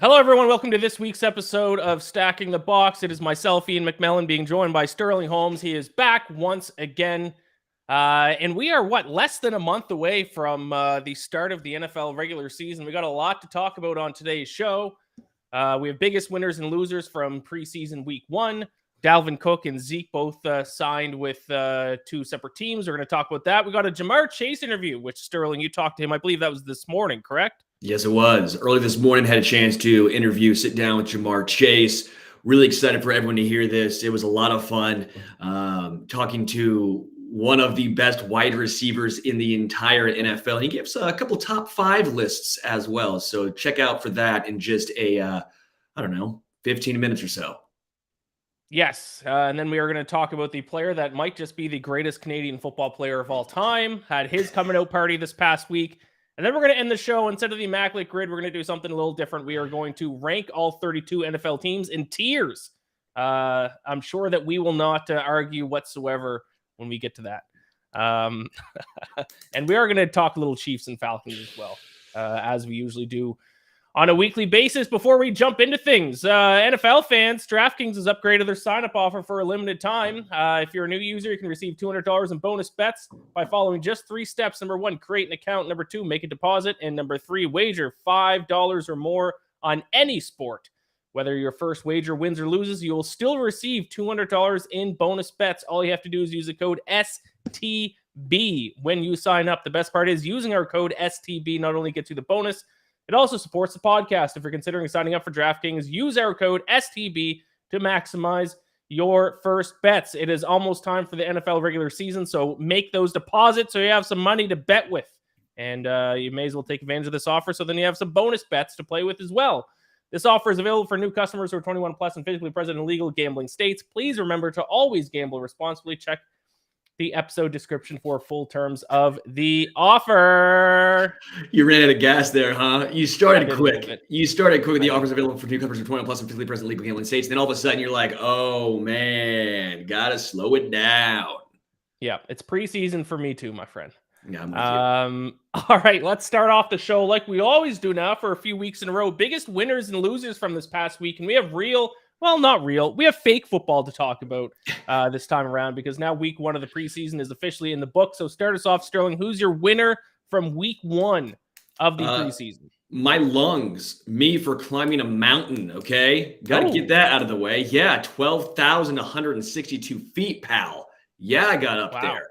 Hello, everyone. Welcome to this week's episode of Stacking the Box. It is myself, Iain MacMillan, being joined by Sterling Holmes. He is back once again. And we are, less than a month away from the start of the NFL regular season. We got a lot to talk about on today's show. We have biggest winners and losers from preseason week 1. Dalvin Cook and Zeke both signed with 2 separate teams. We're going to talk about that. We got a Ja'Marr Chase interview, which Sterling, you talked to him. I believe that was this morning, correct? Yes, it was. Early this morning, had a chance to sit down with Ja'Marr Chase. Really excited for everyone to hear this. It was a lot of fun talking to one of the best wide receivers in the entire NFL. He gives a couple top 5 lists as well. So check out for that in just 15 minutes or so. Yes, and then we are going to talk about the player that might just be the greatest Canadian football player of all time. Had his coming out party this past week. And then we're going to end the show. Instead of the Immaculate Grid, we're going to do something a little different. We are going to rank all 32 NFL teams in tiers. I'm sure that we will not argue whatsoever when we get to that. And we are going to talk a little Chiefs and Falcons as well, as we usually do on a weekly basis. Before we jump into things, NFL fans, DraftKings has upgraded their sign-up offer for a limited time. If you're a new user, you can receive $200 in bonus bets by following just 3 steps. Number 1, create an account. Number 2, make a deposit. And number 3, wager $5 or more on any sport. Whether your first wager wins or loses, you will still receive $200 in bonus bets. All you have to do is use the code STB when you sign up. The best part is using our code STB not only gets you the bonus, it also supports the podcast. If you're considering signing up for DraftKings, use our code STB to maximize your first bets. It is almost time for the NFL regular season, so make those deposits so you have some money to bet with. And you may as well take advantage of this offer so then you have some bonus bets to play with as well. This offer is available for new customers who are 21 plus and physically present in legal gambling states. Please remember to always gamble responsibly. Check the episode description for full terms of the offer. You ran out of gas there, huh? You started quick. You started quick with the offers available for new customers from 21 plus and physically present in legal gambling states. And then all of a sudden you're like, oh man, gotta slow it down. Yeah, it's preseason for me too, my friend. Yeah, I'm with you. All right, let's start off the show like we always do now for a few weeks in a row. Biggest winners and losers from this past week. And we have not real. We have fake football to talk about this time around because now week 1 of the preseason is officially in the book. So start us off, Sterling. Who's your winner from week 1 of the preseason? My lungs, me for climbing a mountain, okay? Got to get that out of the way. Yeah, 12,162 feet, pal. Yeah, I got up there.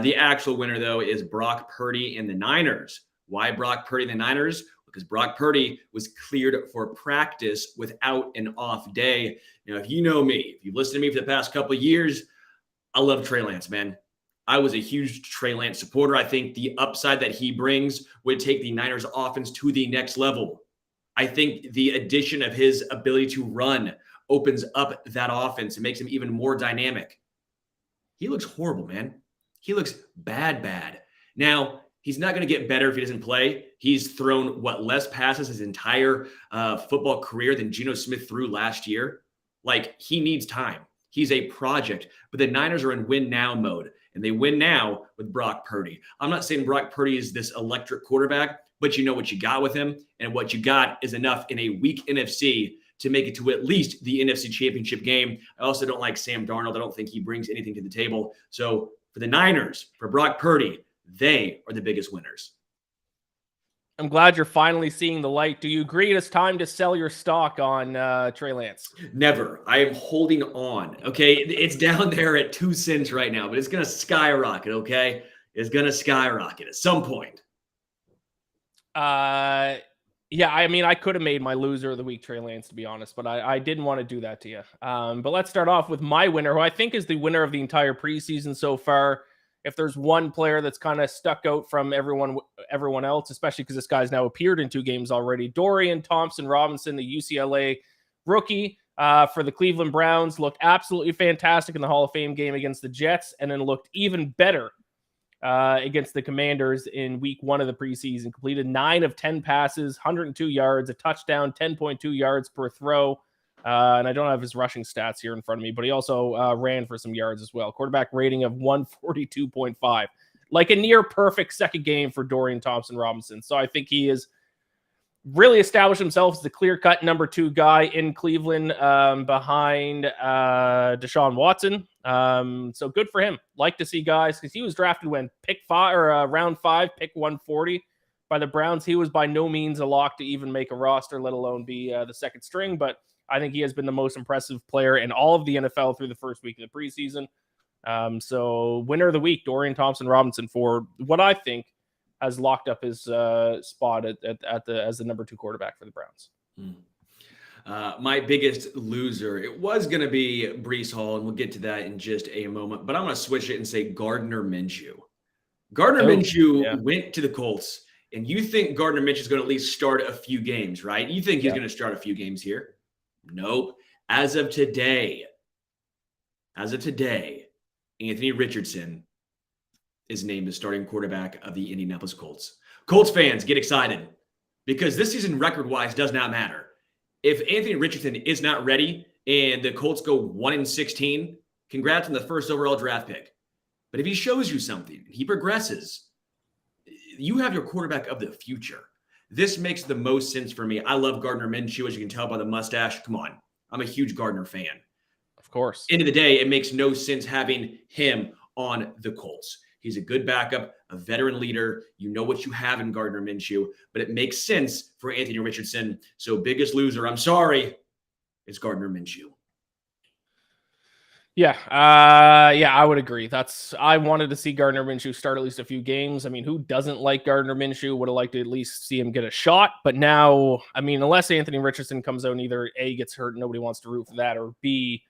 The actual winner, though, is Brock Purdy and the Niners. Why Brock Purdy and the Niners? Because Brock Purdy was cleared for practice without an off day. Now, if you know me, if you've listened to me for the past couple of years, I love Trey Lance, man. I was a huge Trey Lance supporter. I think the upside that he brings would take the Niners offense to the next level. I think the addition of his ability to run opens up that offense and makes him even more dynamic. He looks horrible, man. He looks bad. Now, he's not going to get better if he doesn't play. He's thrown, less passes his entire football career than Geno Smith threw last year. Like, he needs time. He's a project. But the Niners are in win-now mode, and they win now with Brock Purdy. I'm not saying Brock Purdy is this electric quarterback, but you know what you got with him, and what you got is enough in a weak NFC to make it to at least the NFC Championship game. I also don't like Sam Darnold. I don't think he brings anything to the table. So for the Niners, for Brock Purdy, they are the biggest winners. I'm glad you're finally seeing the light. Do you agree it's time to sell your stock on Trey Lance? Never. I am holding on. Okay. It's down there at 2 cents right now, but it's going to skyrocket. Okay. It's going to skyrocket at some point. Yeah, I mean, I could have made my loser of the week, Trey Lance, to be honest, but I didn't want to do that to you. But let's start off with my winner, who I think is the winner of the entire preseason so far. If there's one player that's kind of stuck out from everyone else, especially because this guy's now appeared in 2 games already, Dorian Thompson-Robinson, the UCLA rookie for the Cleveland Browns, looked absolutely fantastic in the Hall of Fame game against the Jets, and then looked even better against the Commanders in week 1 of the preseason. Completed 9 of 10 passes, 102 yards, a touchdown, 10.2 yards per throw. And I don't have his rushing stats here in front of me, but he also ran for some yards as well. Quarterback rating of 142.5. Like a near perfect second game for Dorian Thompson-Robinson. So I think he is really established himself as the clear-cut number 2 guy in Cleveland behind Deshaun Watson. So good for him. Like to see guys, because he was drafted when round 5, pick 140 by the Browns. He was by no means a lock to even make a roster, let alone be the second string. But I think he has been the most impressive player in all of the NFL through the first week of the preseason. So winner of the week, Dorian Thompson-Robinson, for what I think has locked up his spot as the number 2 quarterback for the Browns. My biggest loser, it was going to be Breece Hall, and we'll get to that in just a moment. But I'm going to switch it and say Gardner Minshew. Minshew went to the Colts, and you think Gardner Minshew is going to at least start a few games, right? You think he's going to start a few games here? Nope. As of today, Anthony Richardson is named the starting quarterback of the Indianapolis Colts. Colts fans, get excited, because this season record-wise does not matter. If Anthony Richardson is not ready and the Colts go 1-16, congrats on the first overall draft pick. But if he shows you something, he progresses, you have your quarterback of the future. This makes the most sense for me. I love Gardner Minshew, as you can tell by the mustache. Come on. I'm a huge Gardner fan. Of course. End of the day, it makes no sense having him on the Colts. He's a good backup, a veteran leader. You know what you have in Gardner Minshew, but it makes sense for Anthony Richardson. So biggest loser, I'm sorry, is Gardner Minshew. Yeah, I would agree. I wanted to see Gardner Minshew start at least a few games. I mean, who doesn't like Gardner Minshew? Would have liked to at least see him get a shot. But now, I mean, unless Anthony Richardson comes out and either A, gets hurt and nobody wants to root for that, or B,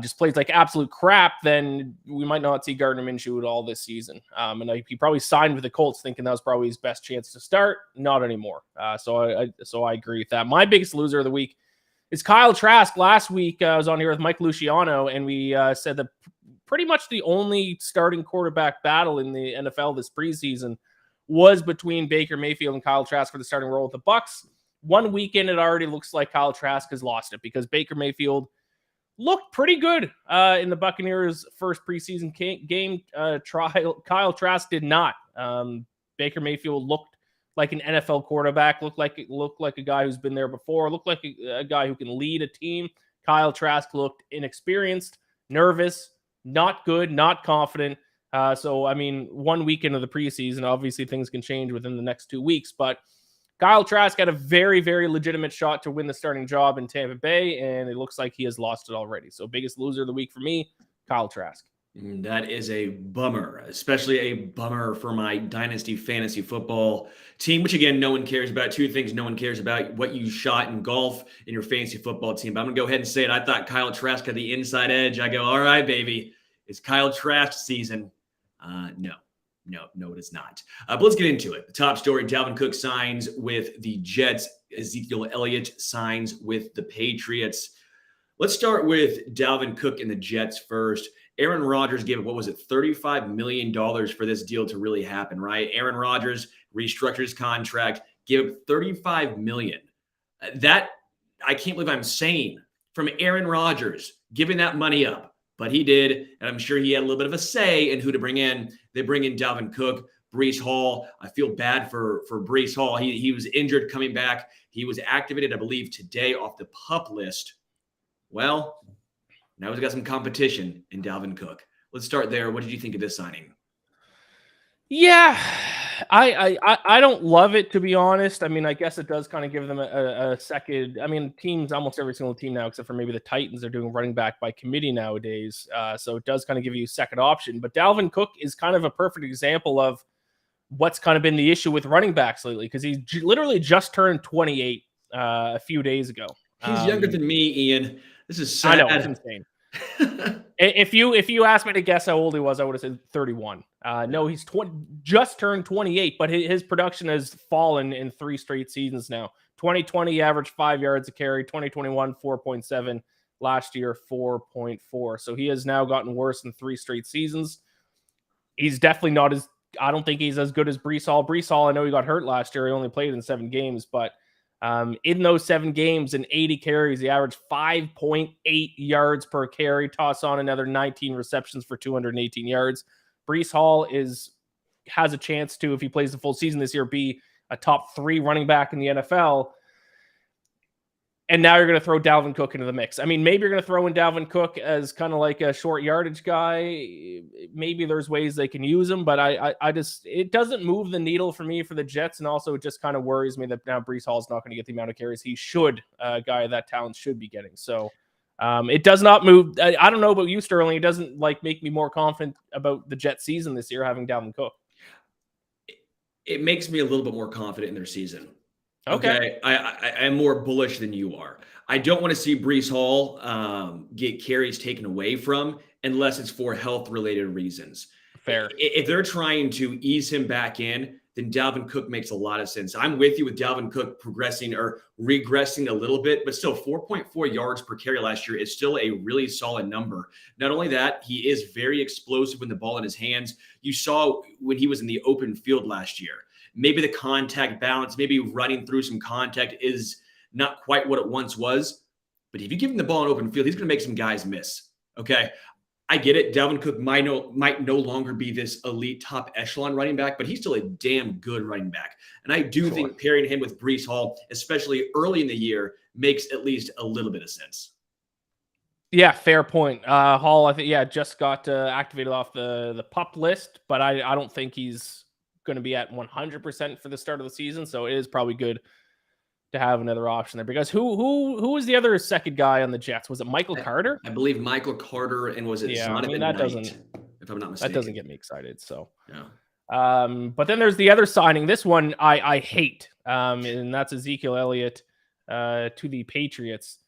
just plays like absolute crap, then we might not see Gardner Minshew at all this season. And he probably signed with the Colts thinking that was probably his best chance to start. Not anymore. So I agree with that. My biggest loser of the week is Kyle Trask. Last week, I was on here with Mike Luciano, and we said that pretty much the only starting quarterback battle in the NFL this preseason was between Baker Mayfield and Kyle Trask for the starting role with the Bucs. 1 week in, it already looks like Kyle Trask has lost it, because Baker Mayfield looked pretty good in the Buccaneers' first preseason game trial. Kyle Trask did not. Baker Mayfield looked like an NFL quarterback, looked like a guy who's been there before, looked like a guy who can lead a team. Kyle Trask looked inexperienced, nervous, not good, not confident. So, I mean, 1 week into the preseason, obviously things can change within the next 2 weeks, but Kyle Trask had a very, very legitimate shot to win the starting job in Tampa Bay, and it looks like he has lost it already. So biggest loser of the week for me, Kyle Trask. That is a bummer, especially a bummer for my Dynasty Fantasy Football team, which, again, no one cares about. Two things no one cares about: what you shot in golf in your fantasy football team. But I'm going to go ahead and say it. I thought Kyle Trask had the inside edge. I go, all right, baby, it's Kyle Trask season. No, it is not. But let's get into it. The top story: Dalvin Cook signs with the Jets. Ezekiel Elliott signs with the Patriots. Let's start with Dalvin Cook and the Jets first. Aaron Rodgers gave, what was it, $35 million for this deal to really happen, right? Aaron Rodgers restructured his contract, gave up $35 million. That, I can't believe I'm saying, from Aaron Rodgers giving that money up. But he did, and I'm sure he had a little bit of a say in who to bring in. They bring in Dalvin Cook, Breece Hall. I feel bad for Breece Hall. He was injured coming back. He was activated, I believe, today off the PUP list. Well, now he's got some competition in Dalvin Cook. Let's start there. What did you think of this signing? Yeah, I don't love it, to be honest. I mean, I guess it does kind of give them a second. I mean, teams, almost every single team now, except for maybe the Titans, are doing running back by committee nowadays. So it does kind of give you a second option. But Dalvin Cook is kind of a perfect example of what's kind of been the issue with running backs lately, because he literally just turned 28 a few days ago. He's younger than me, Iain. This is sad. I know, it's insane. If you asked me to guess how old he was, I would have said 31. No, he's just turned 28, but his production has fallen in 3 straight seasons now. 2020 he averaged 5 yards a carry, 2021 4.7, last year 4.4. So he has now gotten worse in 3 straight seasons. He's definitely not I don't think he's as good as Breece Hall. Breece Hall, I know he got hurt last year. He only played in 7 games, but in those 7 games and 80 carries, he averaged 5.8 yards per carry. Toss on another 19 receptions for 218 yards. Breece Hall has a chance to, if he plays the full season this year, be a top 3 running back in the NFL. And now you're going to throw Dalvin Cook into the mix. I mean, maybe you're going to throw in Dalvin Cook as kind of like a short yardage guy. Maybe there's ways they can use him, but I just, it doesn't move the needle for me for the Jets. And also it just kind of worries me that now Breece Hall is not going to get the amount of carries he should, a guy of that talent should be getting. So it does not move. I don't know about you, Sterling. It doesn't like make me more confident about the Jets season this year, having Dalvin Cook. It makes me a little bit more confident in their season. Okay. I am more bullish than you are. I don't want to see Breece Hall get carries taken away from unless it's for health-related reasons. Fair. If they're trying to ease him back in, then Dalvin Cook makes a lot of sense. I'm with you with Dalvin Cook progressing or regressing a little bit, but still 4.4 yards per carry last year is still a really solid number. Not only that, he is very explosive with the ball in his hands. You saw when he was in the open field last year. Maybe the contact balance, maybe running through some contact is not quite what it once was. But if you give him the ball in open field, he's going to make some guys miss. Okay. I get it. Dalvin Cook might no longer be this elite top echelon running back, but he's still a damn good running back. And I do think pairing him with Breece Hall, especially early in the year, makes at least a little bit of sense. Yeah, fair point. Hall, I think, just got activated off the PUP list, but I don't think he's going to be at 100% for the start of the season. So it is probably good to have another option there, because who was the other second guy on the Jets? Was it Michael Carter? I believe Michael Carter, and was it Zonovan Knight, if I'm not mistaken. That doesn't get me excited. So yeah. But then there's the other signing. This one I hate, and that's Ezekiel Elliott to the Patriots.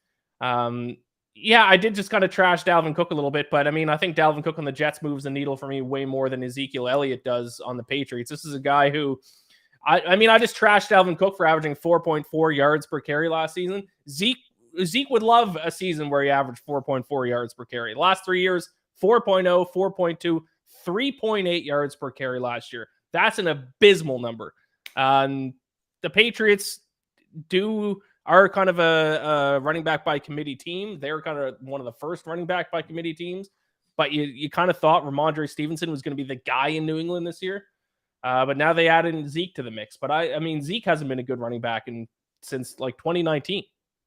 Yeah, I did just kind of trash Dalvin Cook a little bit, but I mean, I think Dalvin Cook on the Jets moves the needle for me way more than Ezekiel Elliott does on the Patriots. This is a guy who, I mean, I just trashed Dalvin Cook for averaging 4.4 yards per carry last season. Zeke would love a season where he averaged 4.4 yards per carry. The last 3 years, 4.0, 4.2, 3.8 yards per carry last year. That's an abysmal number. The Patriots are kind of a running back by committee team. They're kind of one of the first running back by committee teams, but you kind of thought Ramondre Stevenson was going to be the guy in New England this year. But now they added Zeke to the mix. But I mean, Zeke hasn't been a good running back since like 2019.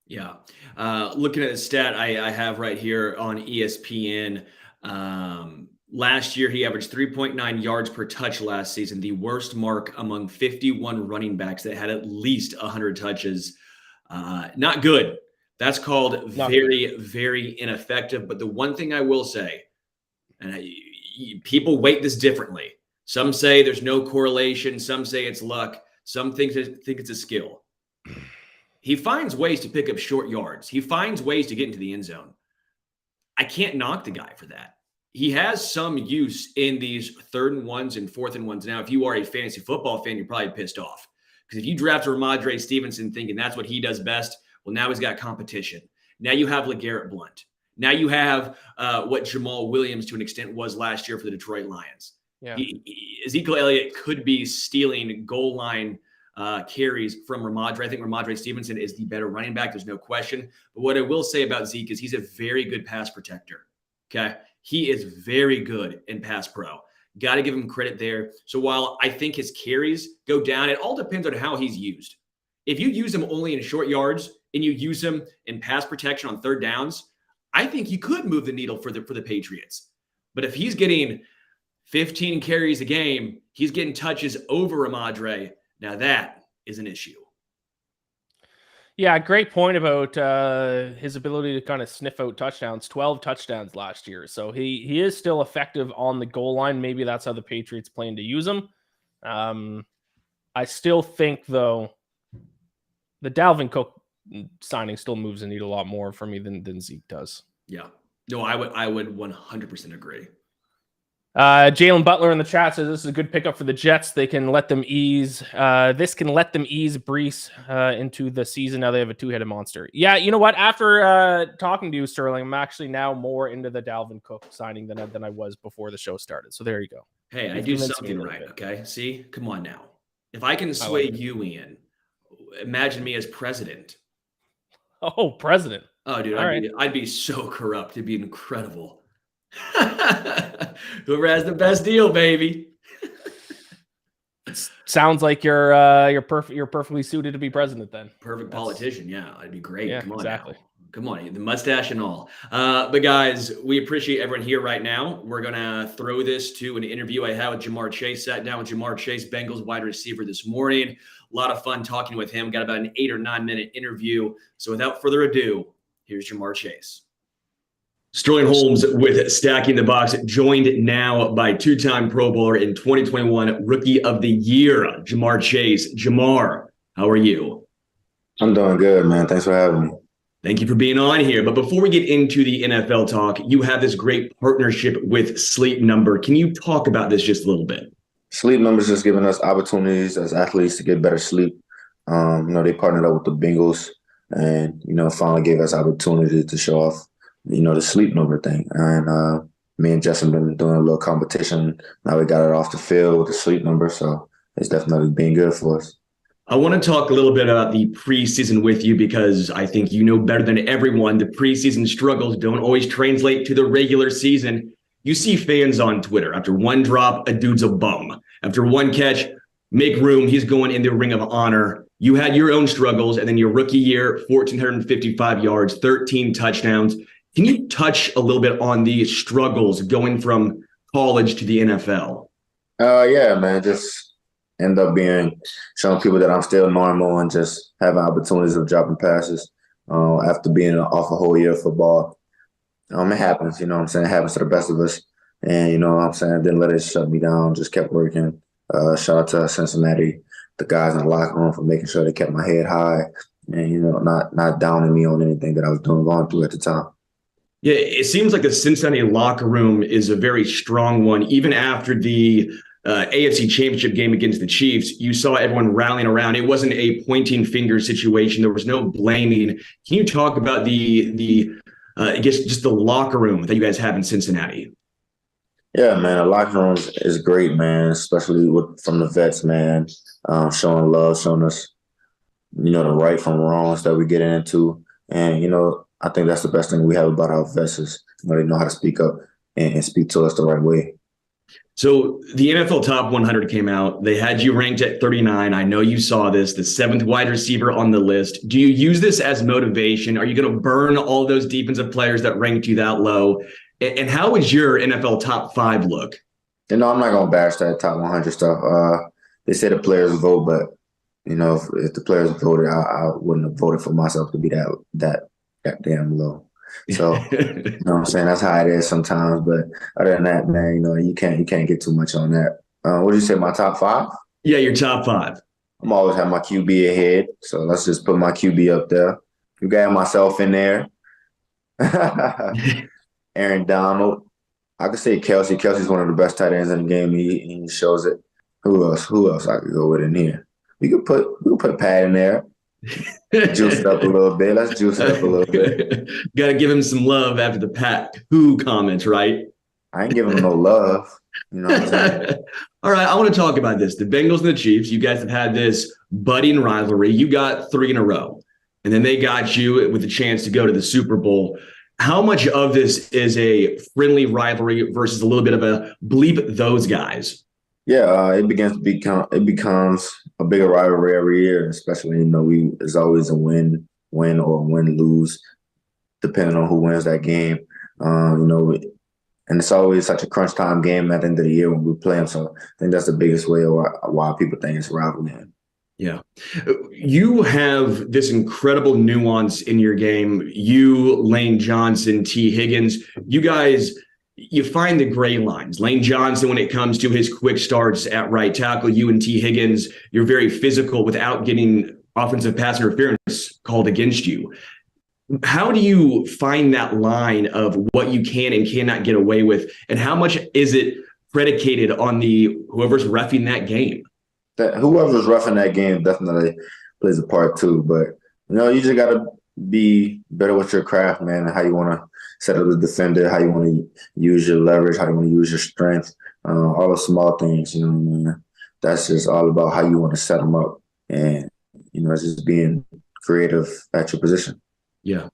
Yeah. Looking at the stat I have right here on ESPN, last year he averaged 3.9 yards per touch last season, the worst mark among 51 running backs that had at least 100 touches. Not good. That's called very ineffective. But the one thing I will say, and people weight this differently. Some say there's no correlation. Some say it's luck. Some think it's a skill. He finds ways to pick up short yards. He finds ways to get into the end zone. I can't knock the guy for that. He has some use in these 3rd and 1s and 4th and 1s. Now, if you are a fantasy football fan, you're probably pissed off. Because if you draft Ramondre Stevenson thinking that's what he does best, well, now he's got competition. Now you have LeGarrette Blount. Now you have what Jamal Williams to an extent was last year for the Detroit Lions. Yeah. Ezekiel Elliott could be stealing goal line carries from Ramondre. I think Ramondre Stevenson is the better running back. There's no question. But what I will say about Zeke is he's a very good pass protector. Okay. He is very good in pass pro. Got to give him credit there. So while I think his carries go down, it all depends on how he's used. If you use him only in short yards and you use him in pass protection on 3rd downs, I think you could move the needle for the Patriots. But if he's getting 15 carries a game, he's getting touches over Ramondre. Now that is an issue. Yeah, great point about his ability to kind of sniff out touchdowns. 12 touchdowns last year. So he is still effective on the goal line. Maybe that's how the Patriots plan to use him. I still think, though, the Dalvin Cook signing still moves the needle a lot more for me than Zeke does. Yeah. No, I would 100% agree. Jalen Butler in the chat says this is a good pickup for the Jets. They can let them ease. This can let them ease Breece into the season. Now they have a 2-headed monster. Yeah, you know what? After talking to you, Sterling, I'm actually now more into the Dalvin Cook signing than I was before the show started. So there you go. Hey, I do something right. Okay, see, come on now. If I can sway you, Iain, imagine me as president. Oh, president. Oh, dude, I'd be so corrupt. It'd be incredible. Whoever has the best deal, baby. sounds like you're perfectly suited to be president then. Perfect politician. Yeah, I'd be great. Yeah, Come on exactly. now. Come on, the mustache and all. But guys, we appreciate everyone here right now. We're going to throw this to an interview I had with Ja'Marr Chase. Sat down with Ja'Marr Chase, Bengals wide receiver, this morning. A lot of fun talking with him. Got about an 8 or 9 minute interview. So without further ado, here's Ja'Marr Chase. Sterling Holmes with Stacking the Box, joined now by two-time Pro Bowler in 2021 Rookie of the Year, Ja'Marr Chase. Ja'Marr, how are you? I'm doing good, man. Thanks for having me. Thank you for being on here. But before we get into the NFL talk, you have this great partnership with Sleep Number. Can you talk about this just a little bit? Sleep Number's just giving us opportunities as athletes to get better sleep. They partnered up with the Bengals and, finally gave us opportunity to show off, the Sleep Number thing. And me and Jess have been doing a little competition. Now we got it off the field with the Sleep Number. So it's definitely been good for us. I want to talk a little bit about the preseason with you because I think you know better than everyone the preseason struggles don't always translate to the regular season. You see fans on Twitter. After one drop, a dude's a bum. After one catch, make room. He's going in the Ring of Honor. You had your own struggles, and then your rookie year, 1,455 yards, 13 touchdowns. Can you touch a little bit on the struggles going from college to the NFL? Yeah, man. Just end up showing people that I'm still normal and just having opportunities of dropping passes after being off a whole year of football. It happens, It happens to the best of us. And, didn't let it shut me down, just kept working. Shout out to Cincinnati, the guys in the locker room for making sure they kept my head high and, not downing me on anything that I was going through at the time. Yeah, it seems like the Cincinnati locker room is a very strong one. Even after the AFC Championship game against the Chiefs, you saw everyone rallying around. It wasn't a pointing finger situation. There was no blaming. Can you talk about I guess just the locker room that you guys have in Cincinnati? Yeah, man, the locker room is great, man, especially from the vets, man, showing love, showing us, the right from wrongs that we get into. And, I think that's the best thing we have about our vets is they know how to speak up and speak to us the right way. So the NFL Top 100 came out. They had you ranked at 39. I know you saw this, the 7th wide receiver on the list. Do you use this as motivation? Are you going to burn all those defensive players that ranked you that low? And how would your NFL Top 5 look? I'm not going to bash that Top 100 stuff. They say the players vote, but, if the players voted, I wouldn't have voted for myself to be that damn low. So, what I'm saying? That's how it is sometimes. But other than that, man, you can't get too much on that. What did you say, my top 5? Yeah, your top 5. I'm always have my QB ahead. So let's just put my QB up there. You got myself in there. Aaron Donald. I could say Kelsey. Kelsey's one of the best tight ends in the game. He shows it. Who else I could go with in here? We could put Pat in there. Juice it up a little bit. Let's juice it up a little bit. Got to give him some love after the Pat Who comments, right? I ain't giving him no love. You know what I'm saying? All right, I want to talk about this. The Bengals and the Chiefs, you guys have had this budding rivalry. You got 3 in a row, and then they got you with a chance to go to the Super Bowl. How much of this is a friendly rivalry versus a little bit of a bleep those guys? Yeah, it becomes a bigger rivalry every year, especially it's always a win or lose, depending on who wins that game. And it's always such a crunch time game at the end of the year when we play them. So I think that's the biggest way why people think it's a rivalry. Yeah. You have this incredible nuance in your game. You, Lane Johnson, T. Higgins, you guys, you find the gray lines. Lane Johnson, when it comes to his quick starts at right tackle, you and T. Higgins, you're very physical without getting offensive pass interference called against you. How do you find that line of what you can and cannot get away with? And how much is it predicated on whoever's reffing that game? Whoever's reffing that game definitely plays a part too. But, you just got to be better with your craft, man, and how you want to set up the defender, how you want to use your leverage, how you want to use your strength, all the small things, That's just all about how you want to set them up. And, it's just being creative at your position. Yeah.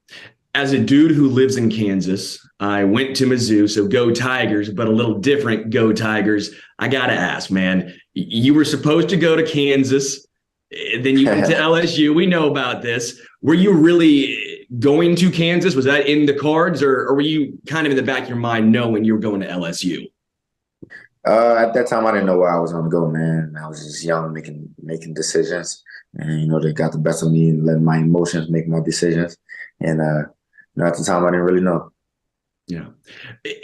As a dude who lives in Kansas, I went to Mizzou, so go Tigers, but a little different go Tigers. I got to ask, man, You were supposed to go to Kansas, then you went to LSU. We know about this. Were you really going to Kansas? Was that in the cards, or were you kind of in the back of your mind knowing you were going to LSU? At that time, I didn't know where I was going to go, man. I was just young, making decisions, and they got the best of me and letting my emotions make my decisions. And at the time, I didn't really know. Yeah.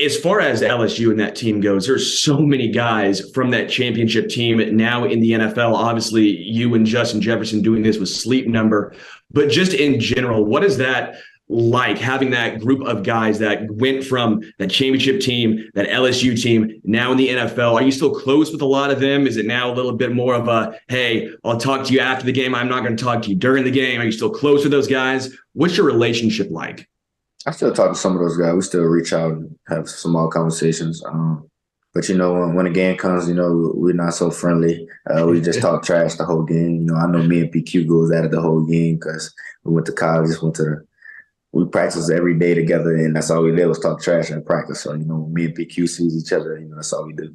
As far as LSU and that team goes, there's so many guys from that championship team now in the NFL. Obviously, you and Justin Jefferson doing this with Sleep Number, but just in general, what is that like, having that group of guys that went from that championship team, that LSU team, now in the NFL? Are you still close with a lot of them? Is it now a little bit more of a, hey, I'll talk to you after the game, I'm not going to talk to you during the game? Are you still close with those guys? What's your relationship like? I still talk to some of those guys. We still reach out and have small conversations. But when a game comes, we're not so friendly. We just talk trash the whole game. I know me and PQ goes at it the whole game because we went to college, we practiced every day together, and that's all we did was talk trash in practice. So, me and PQ sees each other, that's all we do.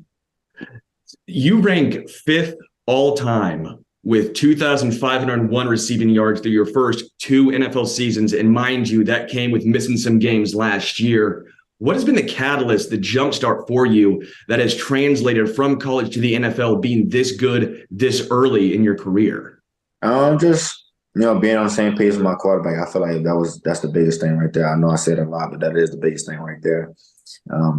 You rank 5th all time with 2,501 receiving yards through your first 2 NFL seasons. And mind you, that came with missing some games last year. What has been the catalyst, the jumpstart for you that has translated from college to the NFL being this good this early in your career? Just, being on the same page with my quarterback. I feel like that's the biggest thing right there. I know I said it a lot, but that is the biggest thing right there.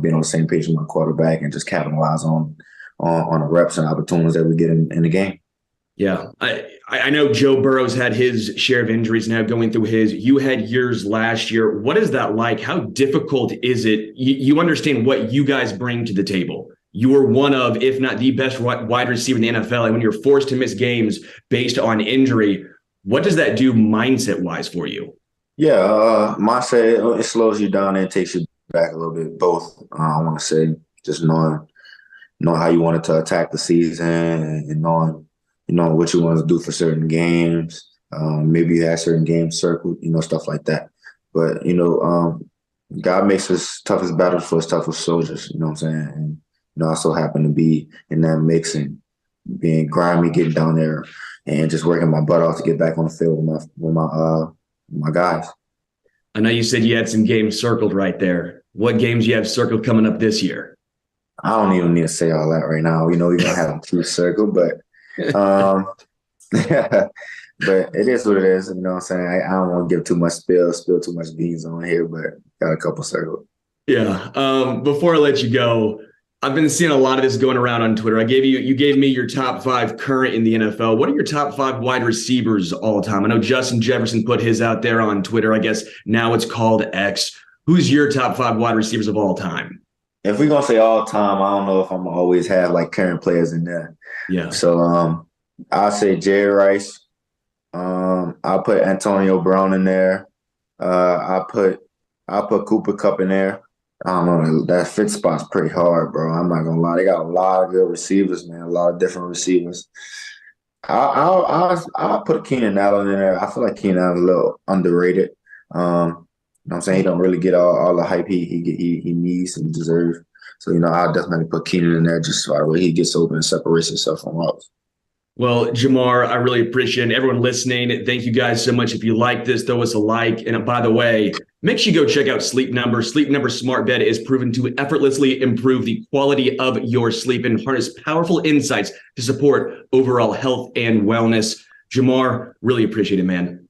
Being on the same page with my quarterback and just capitalize on the reps and opportunities that we get in the game. Yeah, I know Joe Burrow's had his share of injuries now going through his. You had yours last year. What is that like? How difficult is it? You understand what you guys bring to the table. You are one of, if not the best wide receiver in the NFL. And when you're forced to miss games based on injury, what does that do mindset-wise for you? Yeah, mindset, it slows you down and takes you back a little bit. Both, I want to say, just knowing how you wanted to attack the season and knowing what you want to do for certain games. Maybe you have certain games circled, stuff like that. But, God makes his toughest battles for his toughest soldiers, you know what I'm saying? And, I so happen to be in that mix and being grimy, getting down there and just working my butt off to get back on the field with my guys. I know you said you had some games circled right there. What games you have circled coming up this year? I don't even need to say all that right now. We're going to have them two circled, but but it is what it is. You know what I'm saying? I don't want to give too much spill too much beans on here, but got a couple circled. Yeah. Before I let you go, I've been seeing a lot of this going around on Twitter. You gave me your top 5 current in the NFL. What are your top 5 wide receivers all time? I know Justin Jefferson put his out there on Twitter. I guess now it's called X. Who's your top 5 wide receivers of all time? If we're gonna say all time, I don't know if I'm gonna always have like current players in there. Yeah. So I'll say Jerry Rice. I'll put Antonio Brown in there. I'll put Cooper Kupp in there. I don't know, that fit spot's pretty hard, bro. I'm not gonna lie. They got a lot of good receivers, man. A lot of different receivers. I'll put Keenan Allen in there. I feel like Keenan Allen's a little underrated. You know what I'm saying? He don't really get all the hype he needs and deserves. So, I'll definitely put Keenan in there just so he gets open and separates himself from routes. Well, Jamar, I really appreciate it. Everyone listening, thank you guys so much. If you like this, throw us a like. And by the way, make sure you go check out Sleep Number. Sleep Number Smart Bed is proven to effortlessly improve the quality of your sleep and harness powerful insights to support overall health and wellness. Jamar, really appreciate it, man.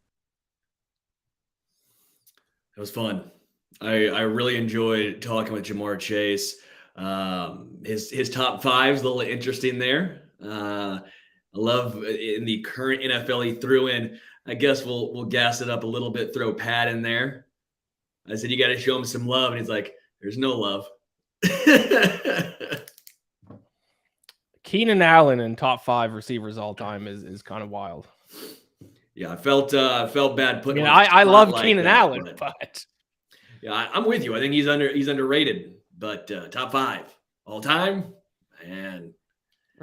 That was fun. I really enjoyed talking with Jamar Chase. His top 5 is a little interesting there. I love in the current NFL he threw in. I guess we'll gas it up a little bit, throw Pat in there. I said, you got to show him some love. And he's like, there's no love. Keenan Allen in top 5 receivers all time is kind of wild. Yeah, I felt bad putting. I love Keenan Allen, but yeah, I'm with you. I think he's underrated, but top 5 all time, and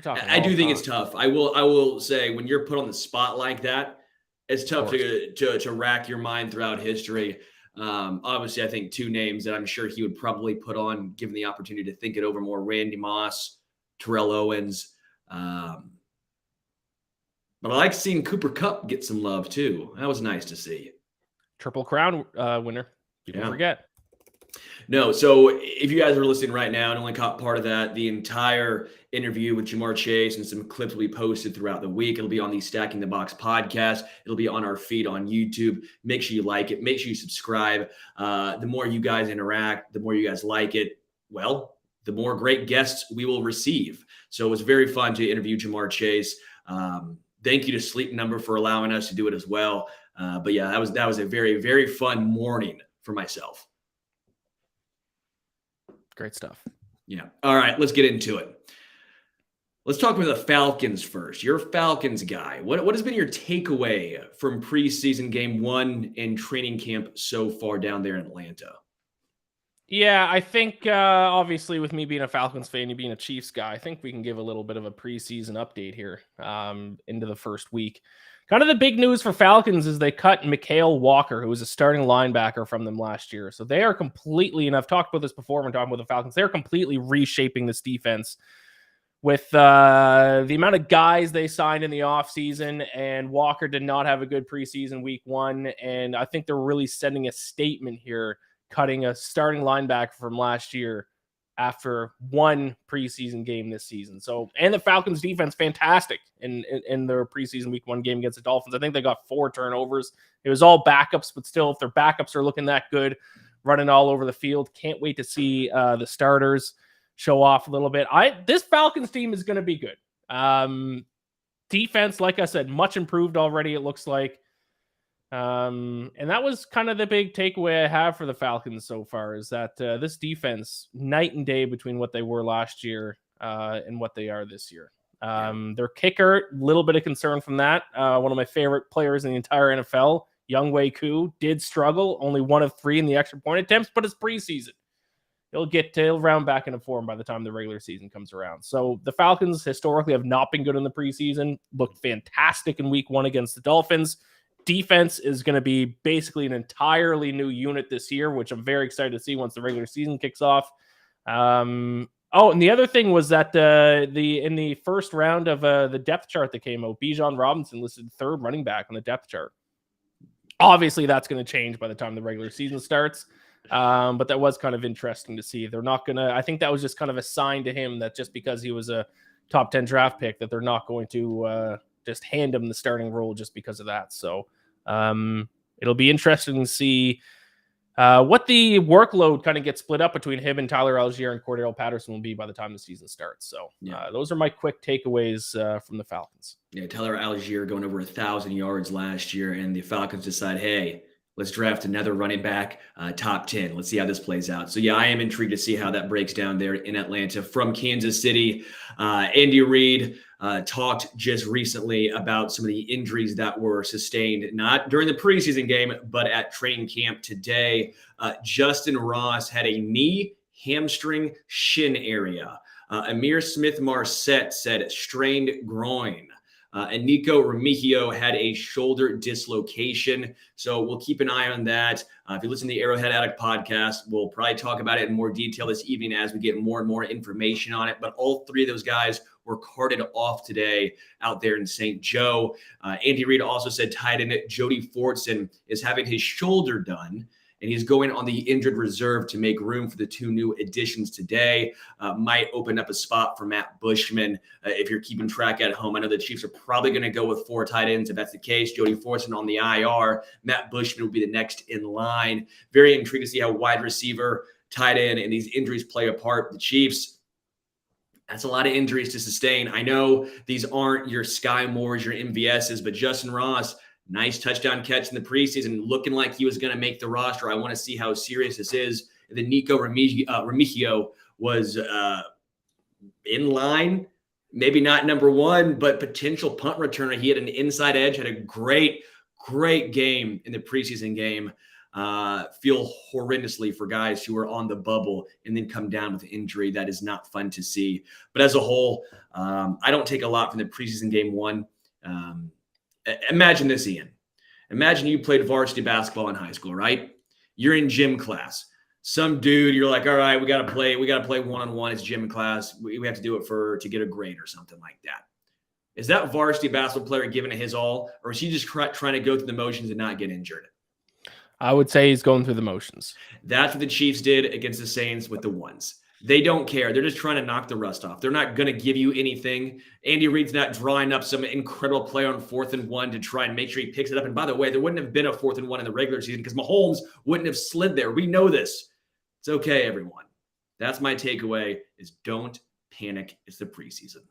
I do think it's tough. I will say when you're put on the spot like that, it's tough to rack your mind throughout history. Obviously, I think 2 names that I'm sure he would probably put on, given the opportunity to think it over more: Randy Moss, Terrell Owens. But I like seeing Cooper Kupp get some love too. That was nice to see. Triple Crown winner. People forget. No, so if you guys are listening right now and only caught part of that, the entire interview with Ja'Marr Chase and some clips will be posted throughout the week. It'll be on the Stacking the Box podcast. It'll be on our feed on YouTube. Make sure you like it. Make sure you subscribe. The more you guys interact, the more you guys like it, well, the more great guests we will receive. So it was very fun to interview Ja'Marr Chase. Thank you to Sleep Number for allowing us to do it as well. But yeah, that was a very, very fun morning for myself. Great stuff. Yeah. All right, let's get into it. Let's talk about the Falcons first. You're a Falcons guy. What has been your takeaway from preseason game 1 and training camp so far down there in Atlanta? Yeah, I think obviously with me being a Falcons fan, you being a Chiefs guy, I think we can give a little bit of a preseason update here into the first week. Kind of the big news for Falcons is they cut Mikael Walker, who was a starting linebacker from them last year. So they are completely, and I've talked about this before when talking about the Falcons, they're completely reshaping this defense with the amount of guys they signed in the offseason, and Walker did not have a good preseason week 1. And I think they're really sending a statement here, cutting a starting linebacker from last year after one preseason game this season. So, and the Falcons defense, fantastic in their preseason week 1 game against the Dolphins. I think they got 4 turnovers. It was all backups, but still, if their backups are looking that good, running all over the field, can't wait to see the starters show off a little bit. This Falcons team is going to be good. Defense, like I said, much improved already, it looks like. And that was kind of the big takeaway I have for the Falcons so far, is that this defense, night and day between what they were last year and what they are this year. Their kicker, little bit of concern from that. One of my favorite players in the entire NFL, Younghoe Koo, did struggle, only 1 of 3 in the extra point attempts, but it's preseason. He'll round back into form by the time the regular season comes around. So the Falcons historically have not been good in the preseason, looked fantastic in week 1 against the Dolphins. Defense is going to be basically an entirely new unit this year, which I'm very excited to see once the regular season kicks off. And the other thing was that in the first round of the depth chart that came out, Bijan Robinson listed 3rd running back on the depth chart. Obviously, that's going to change by the time the regular season starts. But that was kind of interesting to see. They're not going to, I think that was just kind of a sign to him that just because he was a top 10 draft pick, that they're not going to just hand him the starting role just because of that. So it'll be interesting to see what the workload kind of gets split up between him and Tyler Algier and Cordell Patterson will be by the time the season starts. So those are my quick takeaways from the Falcons. Yeah, Tyler Algier going over 1,000 yards last year, and the Falcons decide, hey, let's draft another running back, top 10. Let's see how this plays out. So, yeah, I am intrigued to see how that breaks down there in Atlanta. From Kansas City, Andy Reid talked just recently about some of the injuries that were sustained, not during the preseason game, but at training camp today. Justin Ross had a knee, hamstring, shin area. Amir Smith-Marset said strained groin. And Nico Remigio had a shoulder dislocation. So we'll keep an eye on that. If you listen to the Arrowhead Addict podcast, we'll probably talk about it in more detail this evening as we get more and more information on it. But all 3 of those guys were carted off today out there in St. Joe. Andy Reid also said tight end Jody Fortson is having his shoulder done, and he's going on the injured reserve to make room for the 2 new additions today. Might open up a spot for Matt Bushman. If you're keeping track at home, I know the Chiefs are probably going to go with 4 tight ends. If that's the case, Jody Fortson on the IR. Matt Bushman will be the next in line. Very intrigued to see how wide receiver, tight end, and these injuries play a part. The Chiefs, that's a lot of injuries to sustain. I know these aren't your Sky Moores, your MVSs, but Justin Ross, nice touchdown catch in the preseason, looking like he was going to make the roster. I want to see how serious this is. And then Nico Remigio was in line, maybe not number 1, but potential punt returner. He had an inside edge, had a great game in the preseason game. Feel horrendously for guys who are on the bubble and then come down with injury. That is not fun to see. But as a whole, I don't take a lot from the preseason game 1. Imagine this, Iain. Imagine you played varsity basketball in high school, right? You're in gym class. some dude, you're like, all right, we got to play one-on-one. It's gym class. We have to do it to get a grade or something like that. Is that varsity basketball player giving it his all, or is he just trying to go through the motions and not get injured? I would say he's going through the motions. That's what the Chiefs did against the Saints with the ones. They don't care. They're just trying to knock the rust off. They're not going to give you anything. Andy Reid's not drawing up some incredible play on 4th and 1 to try and make sure he picks it up. And by the way, there wouldn't have been a 4th and 1 in the regular season because Mahomes wouldn't have slid there. We know this. It's okay, everyone. That's my takeaway is don't panic. It's the preseason.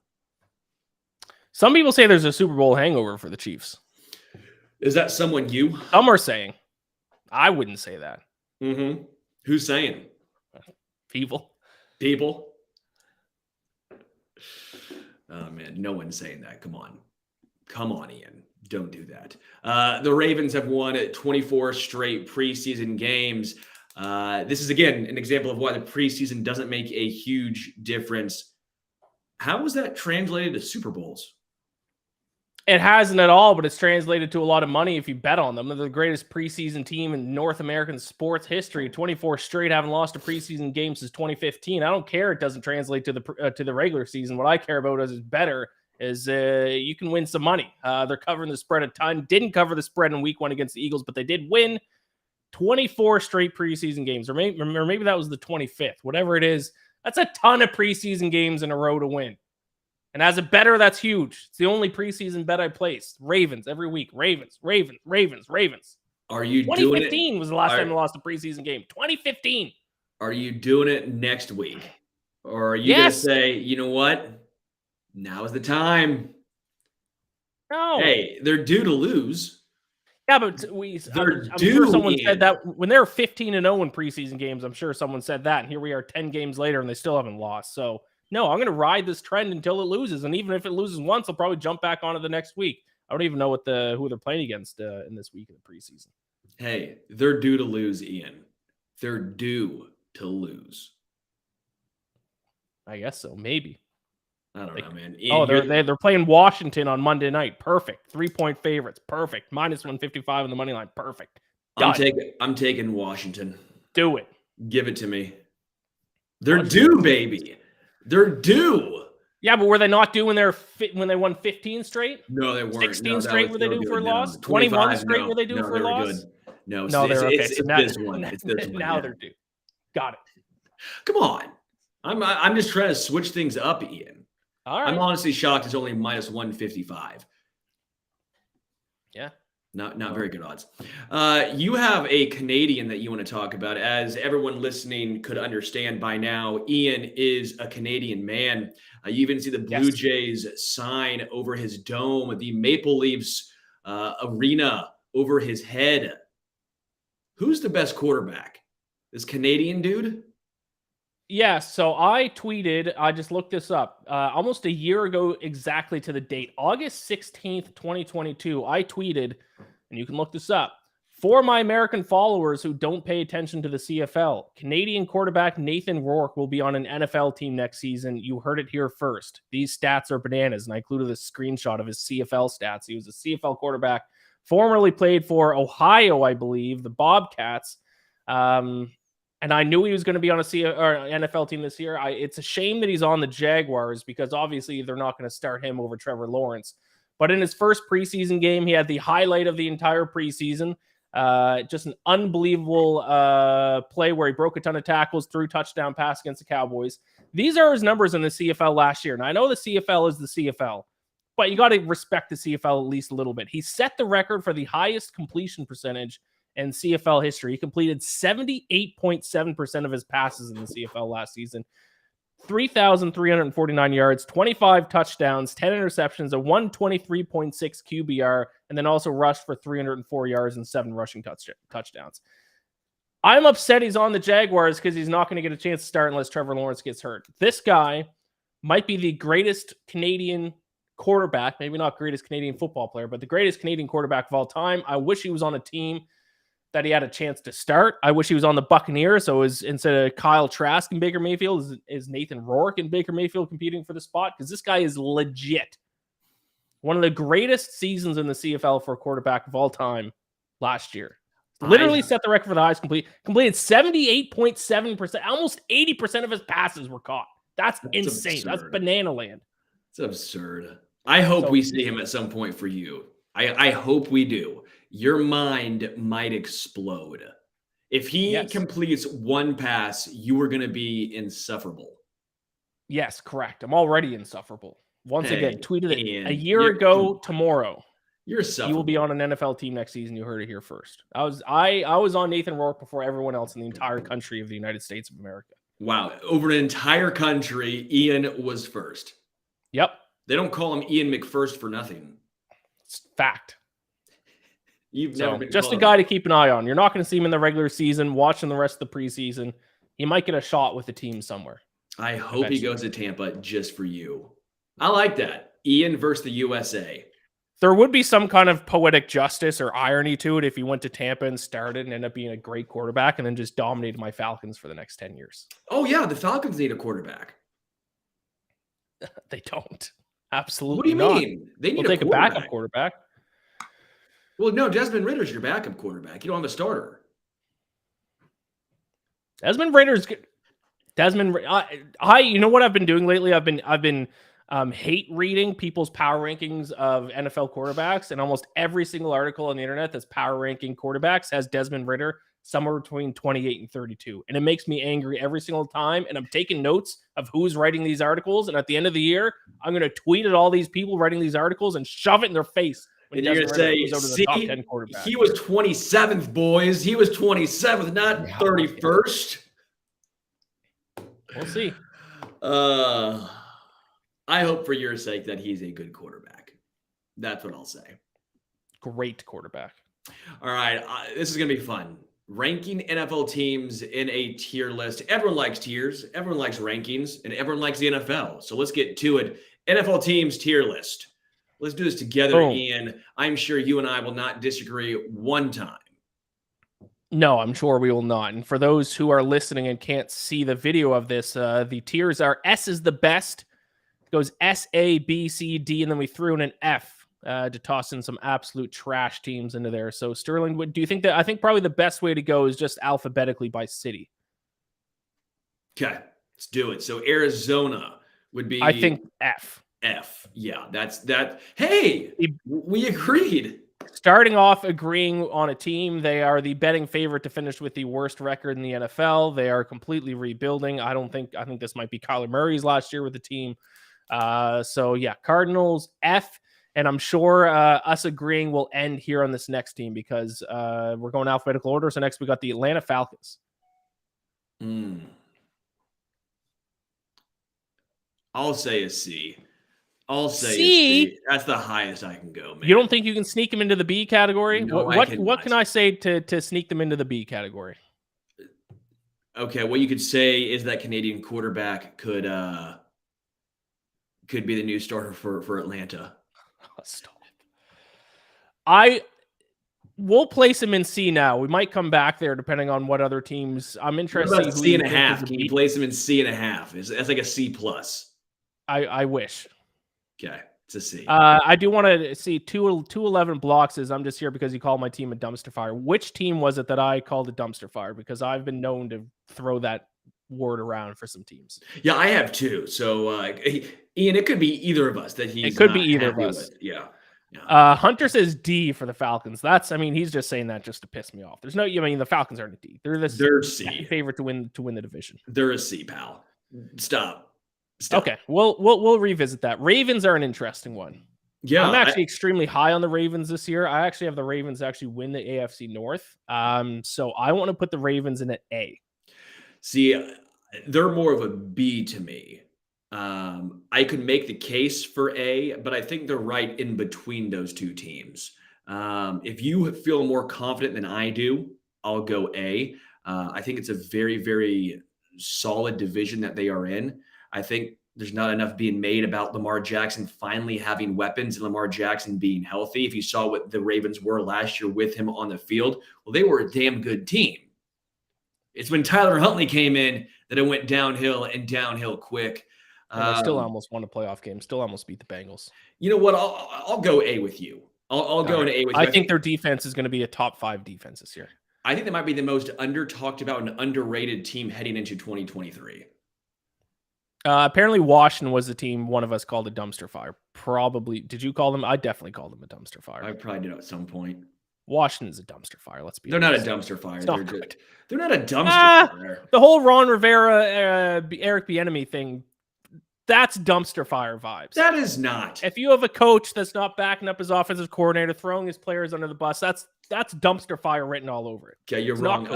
Some people say there's a Super Bowl hangover for the Chiefs. Is that someone you? Some are saying. I wouldn't say that. Mm-hmm. Who's saying? People. Oh, man. No one's saying that. Come on, Iain. Don't do that. The Ravens have won 24 straight preseason games. This is, again, an example of why the preseason doesn't make a huge difference. How was that translated to Super Bowls? It hasn't at all, but it's translated to a lot of money if you bet on them. They're the greatest preseason team in North American sports history. 24 straight, haven't lost a preseason game since 2015. I don't care it doesn't translate to the regular season. What I care about is better is you can win some money. They're covering the spread a ton. Didn't cover the spread in week 1 against the Eagles, but they did win 24 straight preseason games. Or maybe that was the 25th. Whatever it is, that's a ton of preseason games in a row to win. And as a bettor, that's huge. It's the only preseason bet I placed. Ravens every week. Ravens. Are you 2015 was the last time they lost a preseason game. 2015. Are you doing it next week? Or are you going to say, you know what? Now is the time. No. Hey, they're due to lose. Yeah, but I'm sure someone said that when they were 15-0 in preseason games. I'm sure someone said that. And here we are 10 games later and they still haven't lost. So, no, I'm going to ride this trend until it loses. And even if it loses once, I'll probably jump back onto the next week. I don't even know who they're playing against in this week of the preseason. Hey, they're due to lose, Iain. They're due to lose. I guess so. Maybe. I don't know, man. Iain, they're playing Washington on Monday night. Perfect. 3-point favorites. Perfect. -155 in the money line. Perfect. I'm taking Washington. Do it. Give it to me. They're due, baby. They're due. Yeah, but were they not due when they won 15 straight? No, they weren't. 16 straight were they due for a loss? 21 straight were they due for a loss? No, they're okay. It's this one. It's this one. Now they're due. Got it. Come on. I'm just trying to switch things up, Iain. All right. I'm honestly shocked it's only -155. Yeah. Not very good odds. You have a Canadian that you want to talk about. As everyone listening could understand by now, Iain is a Canadian man. You even see the Blue Jays sign over his dome, the Maple Leafs arena over his head. Who's the best quarterback? This Canadian dude? Yeah, so I just looked this up, almost a year ago exactly to the date, August 16th, 2022, I tweeted, and you can look this up, for my American followers who don't pay attention to the CFL, Canadian quarterback Nathan Rourke will be on an NFL team next season. You heard it here first. These stats are bananas, and I included a screenshot of his CFL stats. He was a CFL quarterback, formerly played for Ohio, I believe, the Bobcats, and I knew he was going to be on a NFL team this year. It's a shame that he's on the Jaguars because obviously they're not going to start him over Trevor Lawrence. But in his first preseason game, he had the highlight of the entire preseason. Just an unbelievable play where he broke a ton of tackles, threw touchdown pass against the Cowboys. These are his numbers in the CFL last year. Now, I know the CFL is the CFL, but you got to respect the CFL at least a little bit. He set the record for the highest completion percentage in CFL history. He completed 78.7% of his passes in the CFL last season. 3,349 yards, 25 touchdowns, 10 interceptions, a 123.6 QBR, and then also rushed for 304 yards and 7 rushing touchdowns. I'm upset he's on the Jaguars because he's not going to get a chance to start unless Trevor Lawrence gets hurt. This guy might be the greatest Canadian quarterback, maybe not greatest Canadian football player, but the greatest Canadian quarterback of all time. I wish he was on a team that he had a chance to start. I wish he was on the Buccaneers. So instead of Kyle Trask and Baker Mayfield, is Nathan Rourke and Baker Mayfield competing for the spot? Because this guy is legit. One of the greatest seasons in the CFL for a quarterback of all time last year. Literally set the record for the highest completed 78.7%. Almost 80% of his passes were caught. That's insane. Absurd. That's banana land. It's absurd. I hope we see him at some point for you. I hope we do. Your mind might explode. If he completes one pass, you are going to be insufferable. Yes, correct. I'm already insufferable. Once again, tweeted it a year ago tomorrow. You're insufferable. He will be on an NFL team next season. You heard it here first. I was on Nathan Rourke before everyone else in the entire country of the United States of America. Wow. Over an entire country, Iain was first. Yep. They don't call him Iain McFirst for nothing. It's fact. You've never been just a guy to keep an eye on. You're not going to see him in the regular season. Watching the rest of the preseason, he might get a shot with the team somewhere. I hope he goes to Tampa just for you. I like that. Iain versus the USA. There would be some kind of poetic justice or irony to it if he went to Tampa and started and ended up being a great quarterback and then just dominated my Falcons for the next 10 years. Oh, yeah. The Falcons need a quarterback. They don't. Absolutely What do you not. mean? They need take a backup quarterback. Well, no, Desmond Ritter's your backup quarterback. You don't have a starter. Desmond Ritter's good. You know what I've been doing lately? I've been hate reading people's power rankings of NFL quarterbacks, and almost every single article on the internet that's power ranking quarterbacks has Desmond Ridder somewhere between 28 and 32. And it makes me angry every single time. And I'm taking notes of who's writing these articles. And at the end of the year, I'm going to tweet at all these people writing these articles and shove it in their face. And you're going to say, see, he was 27th, boys. He was 27th, not 31st. We'll see. I hope for your sake that he's a good quarterback. That's what I'll say. Great quarterback. All right. This is going to be fun. Ranking NFL teams in a tier list. Everyone likes tiers. Everyone likes rankings. And everyone likes the NFL. So let's get to it. NFL teams tier list. Let's do this together, Iain. I'm sure you and I will not disagree one time. No, I'm sure we will not. And for those who are listening and can't see the video of this, the tiers are S is the best. It goes S, A, B, C, D, and then we threw in an F to toss in some absolute trash teams into there. So, Sterling, do you think that? I think probably the best way to go is just alphabetically by city. Okay, let's do it. So, Arizona would be. I think F. F. Yeah, that's that. Hey, we agreed. Starting off agreeing on a team, they are the betting favorite to finish with the worst record in the NFL. They are completely rebuilding. I think this might be Kyler Murray's last year with the team. So yeah, Cardinals F, and I'm sure us agreeing will end here on this next team because we're going alphabetical order. So next we got the Atlanta Falcons. I'll say a C. C. That's the highest I can go, man. You don't think you can sneak them into the B category? No, what can I say to sneak them into the B category? Okay, what you could say is that Canadian quarterback could be the new starter for Atlanta. Stop. We'll place him in C now. We might come back there depending on what other teams. I'm interested. What about C and a half? Can you place him in C and a half? That's like a C plus. I wish. Okay, it's a C. I do want to see 211 blocks. I'm just here because you called my team a dumpster fire. Which team was it that I called a dumpster fire? Because I've been known to throw that word around for some teams. Yeah, I have too. So, Iain, it could be either of us that he's. It could be either of us. Yeah. Hunter says D for the Falcons. He's just saying that just to piss me off. The Falcons aren't a D. They're C favorite to win the division. They're a C, pal. Stop. Okay, we'll revisit that. Ravens are an interesting one. Yeah, I'm actually extremely high on the Ravens this year. I actually have the Ravens actually win the AFC North. So I want to put the Ravens in an A. See, they're more of a B to me. I could make the case for A, but I think they're right in between those two teams. If you feel more confident than I do, I'll go A. I think it's a very, very solid division that they are in. I think there's not enough being made about Lamar Jackson finally having weapons and Lamar Jackson being healthy. If you saw what the Ravens were last year with him on the field, well, they were a damn good team. It's when Tyler Huntley came in that it went downhill and downhill quick. And they still almost won a playoff game. Still almost beat the Bengals. You know what? I'll go A with you. I'll go into A with you. I think their defense is going to be a top 5 defense this year. I think they might be the most under-talked about and underrated team heading into 2023. Apparently Washington was the team one of us called a dumpster fire. Probably. Did you call them? I definitely called them a dumpster fire. I probably did at some point. Washington's a dumpster fire. Let's be They're honest. not a dumpster fire. They're not a dumpster fire. The whole Ron Rivera, Eric Bieniemy thing, that's dumpster fire vibes. That is not. If you have a coach that's not backing up his offensive coordinator, throwing his players under the bus, that's dumpster fire written all over it. Okay, you're wrong.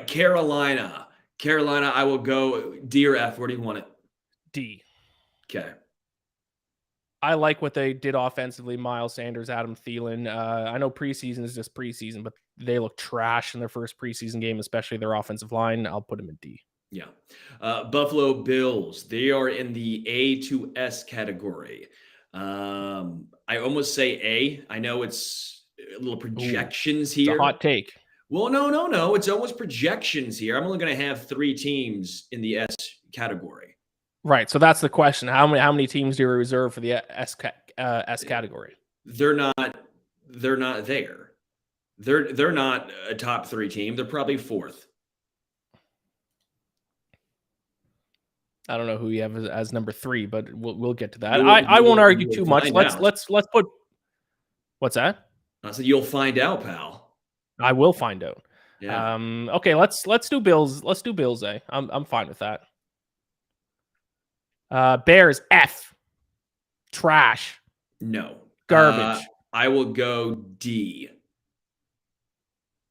Carolina, I will go D or F. Where do you want it? D. Okay. I like what they did offensively. Miles Sanders, Adam Thielen. I know preseason is just preseason, but they look trash in their first preseason game, especially their offensive line. I'll put them in D. Yeah. Buffalo Bills. They are in the A to S category. I almost say A. I know it's a little projections here. It's a hot take. Well, no. It's almost projections here. I'm only going to have 3 teams in the S category. Right. So that's the question. How many teams do you reserve for the S category? They're not there. They're not a top 3 team. They're probably 4th. I don't know who you have as number 3, but we'll get to that. I won't argue too much. Let's put. What's that? I said you'll find out, pal. I will find out. Yeah. Okay. Let's do Bills. Let's do Bills. I'm fine with that. Bears F. Trash. No. Garbage. I will go D.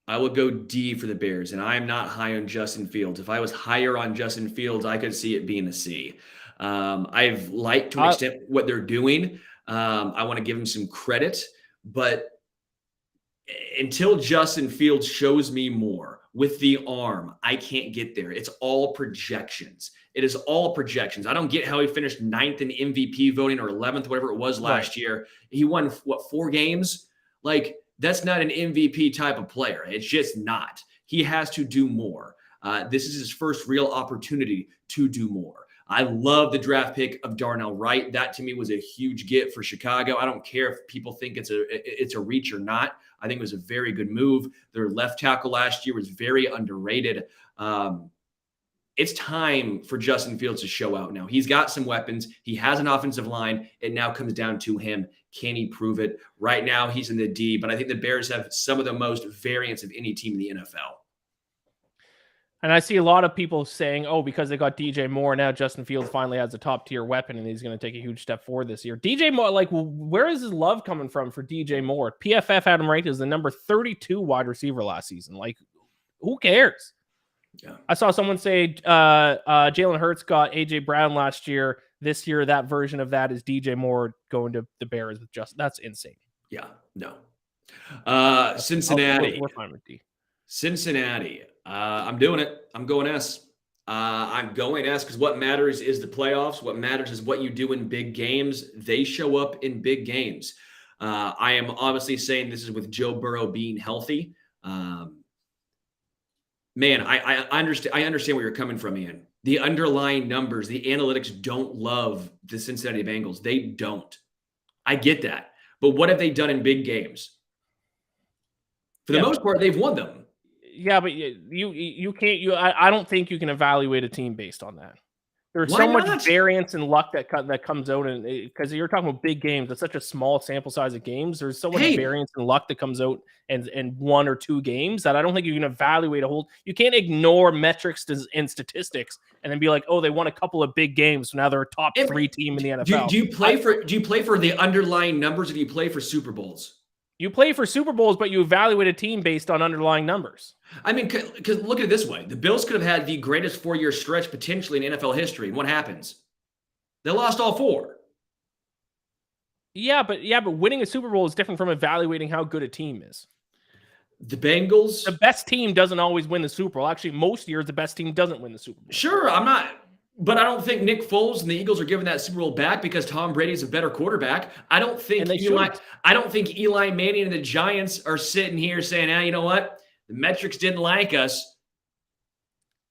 I will go D for the Bears, and I am not high on Justin Fields. If I was higher on Justin Fields, I could see it being a C. I've liked to an extent what they're doing. I want to give him some credit, but until Justin Fields shows me more with the arm, I can't get there. It's all projections. It is all projections. I don't get how he finished 9th in MVP voting or 11th, whatever it was last year. He won, 4 games? Like, that's not an MVP type of player. It's just not. He has to do more. This is his first real opportunity to do more. I love the draft pick of Darnell Wright. That to me was a huge get for Chicago. I don't care if people think it's a reach or not. I think it was a very good move. Their left tackle last year was very underrated. It's time for Justin Fields to show out now. He's got some weapons. He has an offensive line. It now comes down to him. Can he prove it? Right now, he's in the D, but I think the Bears have some of the most variance of any team in the NFL. And I see a lot of people saying, oh, because they got DJ Moore, now Justin Fields finally has a top-tier weapon and he's going to take a huge step forward this year. DJ Moore, like, where is his love coming from for DJ Moore? PFF had him ranked as the number 32 wide receiver last season. Like, who cares? Yeah. I saw someone say Jalen Hurts got AJ Brown last year. This year, that version of that is DJ Moore going to the Bears with Justin. That's insane. Yeah, no. Cincinnati. We're fine with D. Cincinnati. I'm doing it. I'm going S. I'm going S because what matters is the playoffs. What matters is what you do in big games. They show up in big games. I am obviously saying this is with Joe Burrow being healthy. Man, I understand where you're coming from, Ian. The underlying numbers, the analytics don't love the Cincinnati Bengals. They don't. I get that. But what have they done in big games? For the most part, they've won them. Yeah, but you can't. I don't think you can evaluate a team based on that. There's so much variance and luck that comes out, and because you're talking about big games, it's such a small sample size of games. There's so much variance and luck that comes out in 1 or 2 games that I don't think you can evaluate a whole. You can't ignore metrics and statistics and then be like, oh, they won a couple of big games, so now they're a top 3 team in the NFL. Do you play for the underlying numbers, or do you play for Super Bowls? You play for Super Bowls, but you evaluate a team based on underlying numbers. I mean, because look at it this way. The Bills could have had the greatest 4-year stretch potentially in NFL history. And what happens? They lost all 4. Yeah, but winning a Super Bowl is different from evaluating how good a team is. The Bengals? The best team doesn't always win the Super Bowl. Actually, most years, the best team doesn't win the Super Bowl. Sure, I'm not. But I don't think Nick Foles and the Eagles are giving that Super Bowl back because Tom Brady is a better quarterback. I don't think Eli Manning and the Giants are sitting here saying, you know what? The metrics didn't like us.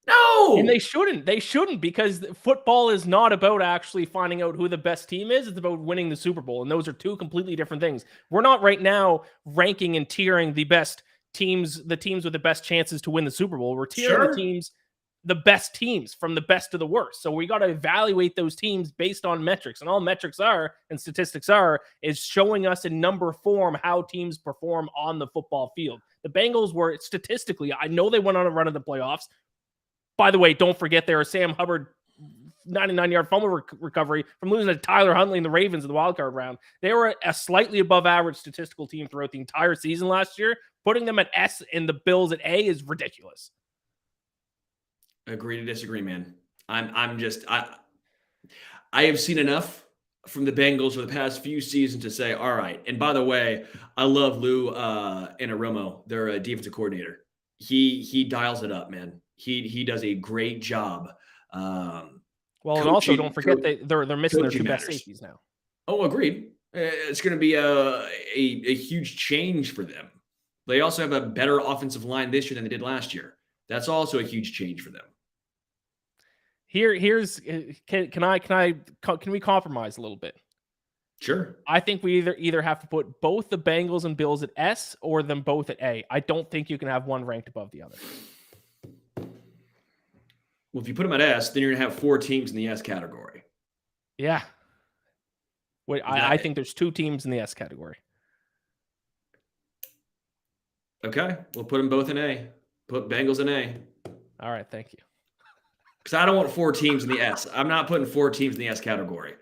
No. And they shouldn't. They shouldn't, because football is not about actually finding out who the best team is. It's about winning the Super Bowl. And those are 2 completely different things. We're not right now ranking and tiering the best the teams with the best chances to win the Super Bowl. We're tiering the best teams from the best to the worst. So we got to evaluate those teams based on metrics, and all metrics are, and statistics are, is showing us in number form how teams perform on the football field. The Bengals were statistically, I know they went on a run of the playoffs. By the way, don't forget there, Sam Hubbard 99-yard fumble recovery from losing to Tyler Huntley and the Ravens in the wildcard round. They were a slightly above average statistical team throughout the entire season last year. Putting them at S and the Bills at A is ridiculous. Agree to disagree, man. I have seen enough from the Bengals for the past few seasons to say, all right. And by the way, I love Lou Anarumo, their defensive coordinator. He dials it up, man. He does a great job. Well, and also don't forget they're missing their two best safeties now. Oh, agreed. It's going to be a huge change for them. They also have a better offensive line this year than they did last year. That's also a huge change for them. Can we compromise a little bit? Sure. I think we either have to put both the Bengals and Bills at S or them both at A. I don't think you can have one ranked above the other. Well, if you put them at S, then you're going to have 4 teams in the S category. Yeah. Wait, I think there's 2 teams in the S category. Okay. We'll put them both in A. Put Bengals in A. All right. Thank you. Because I don't want 4 teams in the S. I'm not putting 4 teams in the S category.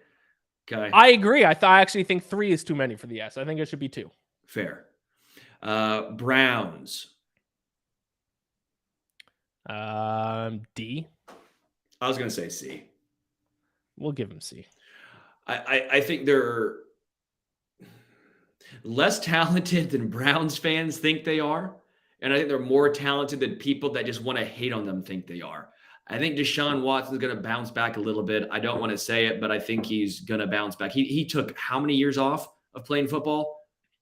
Okay. I agree. I actually think 3 is too many for the S. I think it should be 2. Fair. Browns. D. I was going to say C. We'll give them C. I think they're less talented than Browns fans think they are. And I think they're more talented than people that just want to hate on them think they are. I think Deshaun Watson's going to bounce back a little bit. I don't want to say it, but I think he's going to bounce back. He took how many years off of playing football?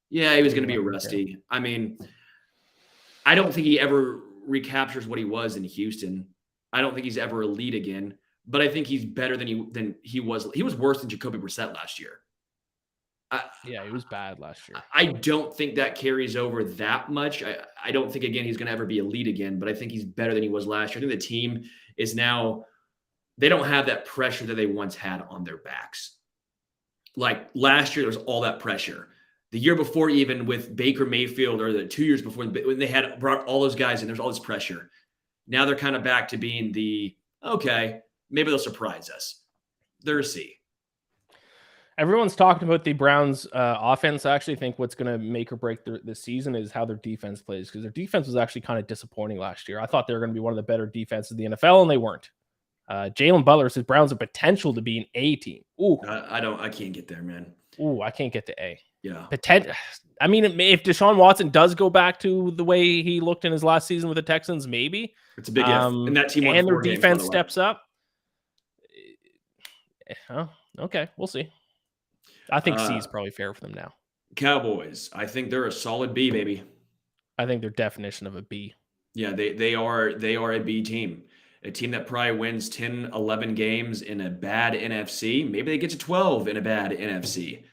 Yeah, he was going to be rusty. I mean, I don't think he ever recaptures what he was in Houston. I don't think he's ever elite again, but I think he's better than he was. He was worse than Jacoby Brissett last year. Yeah, he was bad last year. I don't think that carries over that much. I don't think, again, he's going to ever be elite again, but I think he's better than he was last year. I think the team is now, they don't have that pressure that they once had on their backs. Like last year, there was all that pressure. The year before, even with Baker Mayfield, or the 2 years before, when they had brought all those guys in, there's all this pressure. Now they're kind of back to being okay, maybe they'll surprise us. They're a C. Everyone's talking about the Browns' offense. I actually think what's going to make or break this season is how their defense plays, because their defense was actually kind of disappointing last year. I thought they were going to be one of the better defenses in the NFL, and they weren't. Jalen Butler says Browns have potential to be an A team. Ooh, I can't get there, man. Ooh, I can't get to A. Yeah. I mean, if Deshaun Watson does go back to the way he looked in his last season with the Texans, maybe. It's a big if. And that team won and 4 their games, defense steps up. Okay, we'll see. I think C is probably fair for them now. Cowboys. I think they're a solid B, baby. I think their definition of a B. Yeah, they are a B team. A team that probably wins 10, 11 games in a bad NFC. Maybe they get to 12 in a bad NFC.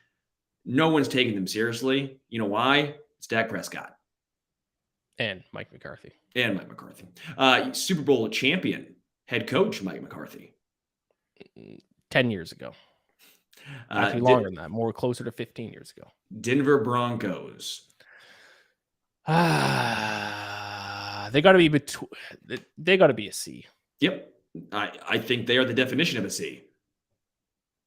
No one's taking them seriously. You know why? It's Dak Prescott. And Mike McCarthy. Super Bowl champion head coach Mike McCarthy. 10 years ago. Actually longer than that. More closer to 15 years ago. Denver Broncos. They got to be they got to be a C. Yep. I think they are the definition of a C.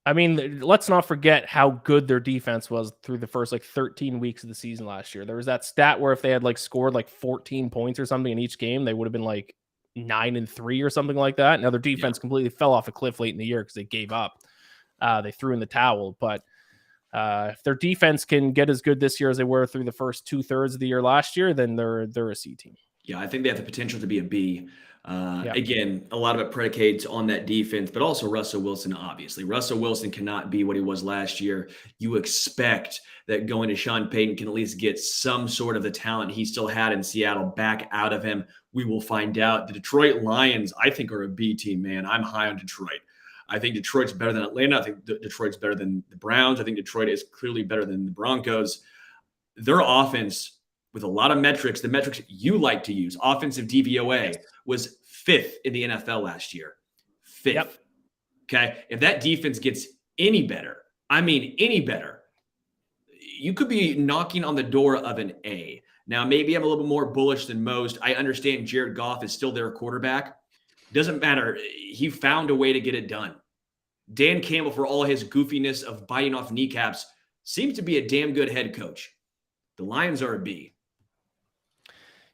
I mean, let's not forget how good their defense was through the first 13 weeks of the season last year. There was that stat where if they had scored 14 points or something in each game, they would have been 9-3 or something like that. Now their defense completely fell off a cliff late in the year because they gave up. They threw in the towel. But if their defense can get as good this year as they were through the first 2/3 of the year last year, then they're a C team. Yeah, I think they have the potential to be a B. Again, a lot of it predicates on that defense, but also Russell Wilson, obviously. Russell Wilson cannot be what he was last year. You expect that going to Sean Payton can at least get some sort of the talent he still had in Seattle back out of him. We will find out. The Detroit Lions, I think, are a B team, man. I'm high on Detroit. I think Detroit's better than Atlanta. I think Detroit's better than the Browns. I think Detroit is clearly better than the Broncos. Their offense with a lot of metrics, the metrics you like to use, offensive DVOA was 5th in the NFL last year. 5th. Yep. Okay. If that defense gets any better, I mean, any better, you could be knocking on the door of an A. Now, maybe I'm a little bit more bullish than most. I understand Jared Goff is still their quarterback. Doesn't matter. He found a way to get it done. Dan Campbell, for all his goofiness of biting off kneecaps, seems to be a damn good head coach. The Lions are a B.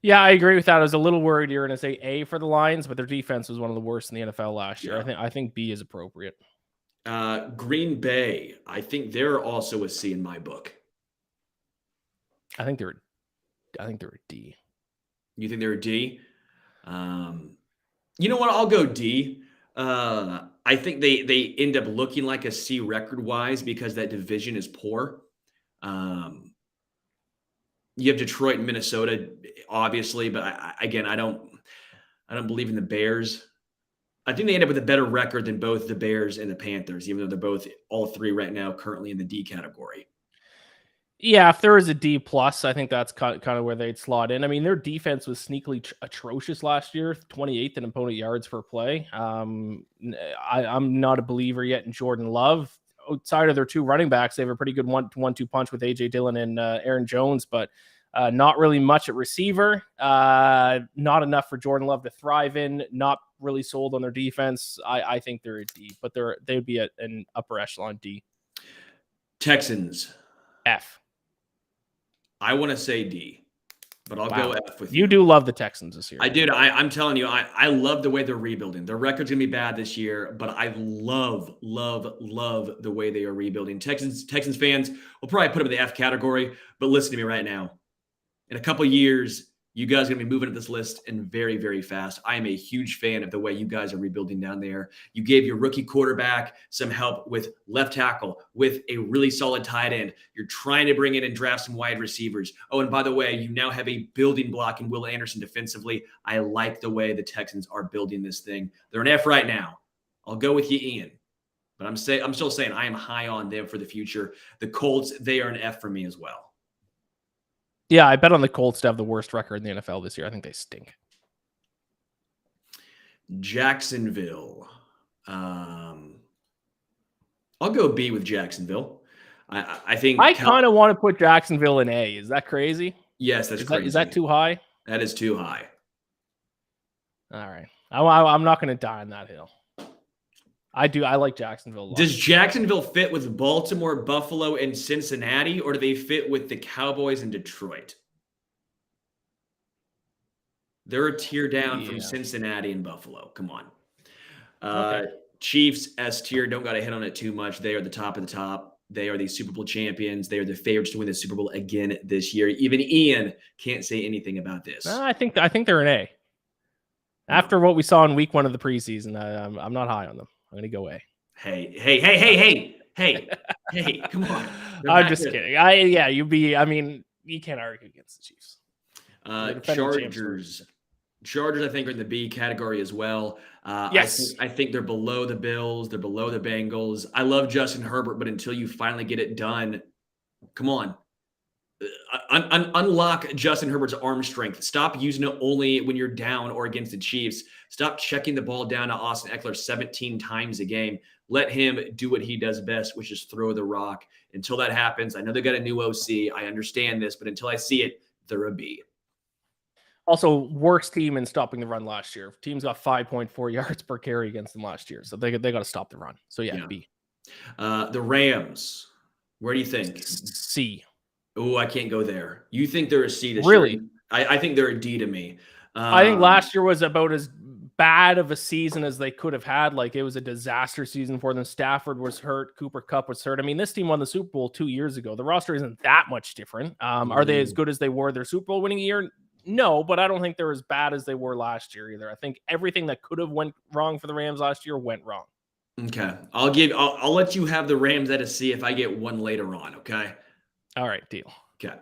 Yeah, I agree with that. I was a little worried you're going to say A for the Lions, but their defense was one of the worst in the NFL last year. I think B is appropriate. Green Bay, I think they're also a C in my book. I think they're a D. You think they're a D? You know what? I'll go D. I think they end up looking like a C record-wise because that division is poor. You have Detroit and Minnesota, obviously, but I don't believe in the Bears. I think they end up with a better record than both the Bears and the Panthers, even though they're all three right now currently in the D category. Yeah, if there is a D plus, I think that's kind of where they'd slot in. I mean, their defense was sneakily atrocious last year, 28th in opponent yards per play. I'm not a believer yet in Jordan Love. Outside of their two running backs, they have a pretty good one-two punch with AJ Dillon and Aaron Jones, but not really much at receiver. Not enough for Jordan Love to thrive in. Not really sold on their defense. I think they're a D, but they would be an upper echelon D. Texans. F. I want to say D, but I'll go F with you. You do love the Texans this year. I did. I'm telling you, I love the way they're rebuilding. Their record's going to be bad this year, but I love the way they are rebuilding. Texans fans will probably put them in the F category, but listen to me right now. In a couple of years, you guys are going to be moving up this list and very, very fast. I am a huge fan of the way you guys are rebuilding down there. You gave your rookie quarterback some help with left tackle, with a really solid tight end. You're trying to bring in and draft some wide receivers. Oh, and by the way, you now have a building block in Will Anderson defensively. I like the way the Texans are building this thing. They're an F right now. I'll go with you, Ian. But I'm still saying I am high on them for the future. The Colts, they are an F for me as well. Yeah, I bet on the Colts to have the worst record in the NFL this year. I think they stink. Jacksonville. I'll go B with Jacksonville. I think I kind of want to put Jacksonville in A. Is that crazy? Yes, that's crazy. Is that too high? That is too high. All right. I'm not going to die on that hill. I like Jacksonville a lot. Does Jacksonville fit with Baltimore, Buffalo, and Cincinnati, or do they fit with the Cowboys and Detroit? They're a tier down from Cincinnati and Buffalo. Come on. Okay. Chiefs, S tier. Don't got to hit on it too much. They are the top of the top. They are the Super Bowl champions. They are the favorites to win the Super Bowl again this year. Even Ian can't say anything about this. I think they're an A. After what we saw in week 1 of the preseason, I'm not high on them. I'm going to go A. Hey, come on. I'm just kidding. You can't argue against the Chiefs. Chargers, I think, are in the B category as well. Yes. I think they're below the Bills. They're below the Bengals. I love Justin Herbert, but until you finally get it done, come on. Unlock Justin Herbert's arm strength. Stop using it only when you're down or against the Chiefs. Stop checking the ball down to Austin Eckler 17 times a game. Let him do what he does best, which is throw the rock. Until that happens, I know they got a new OC. I understand this, but until I see it, they're a B. Also, worst team in stopping the run last year. Teams got 5.4 yards per carry against them last year, so they got to stop the run. So yeah. B. The Rams. Where do you think? C. Oh, I can't go there. You think they're a C this year? Really? I think they're a D to me. I think last year was about as bad of a season as they could have had. Like, it was a disaster season for them. Stafford was hurt. Cooper Kupp was hurt. I mean, this team won the Super Bowl 2 years ago. The roster isn't that much different. Are they as good as they were their Super Bowl winning year? No, but I don't think they're as bad as they were last year either. I think everything that could have went wrong for the Rams last year went wrong. Okay. I'll let you have the Rams at a C if I get one later on, okay? All right, deal. Okay.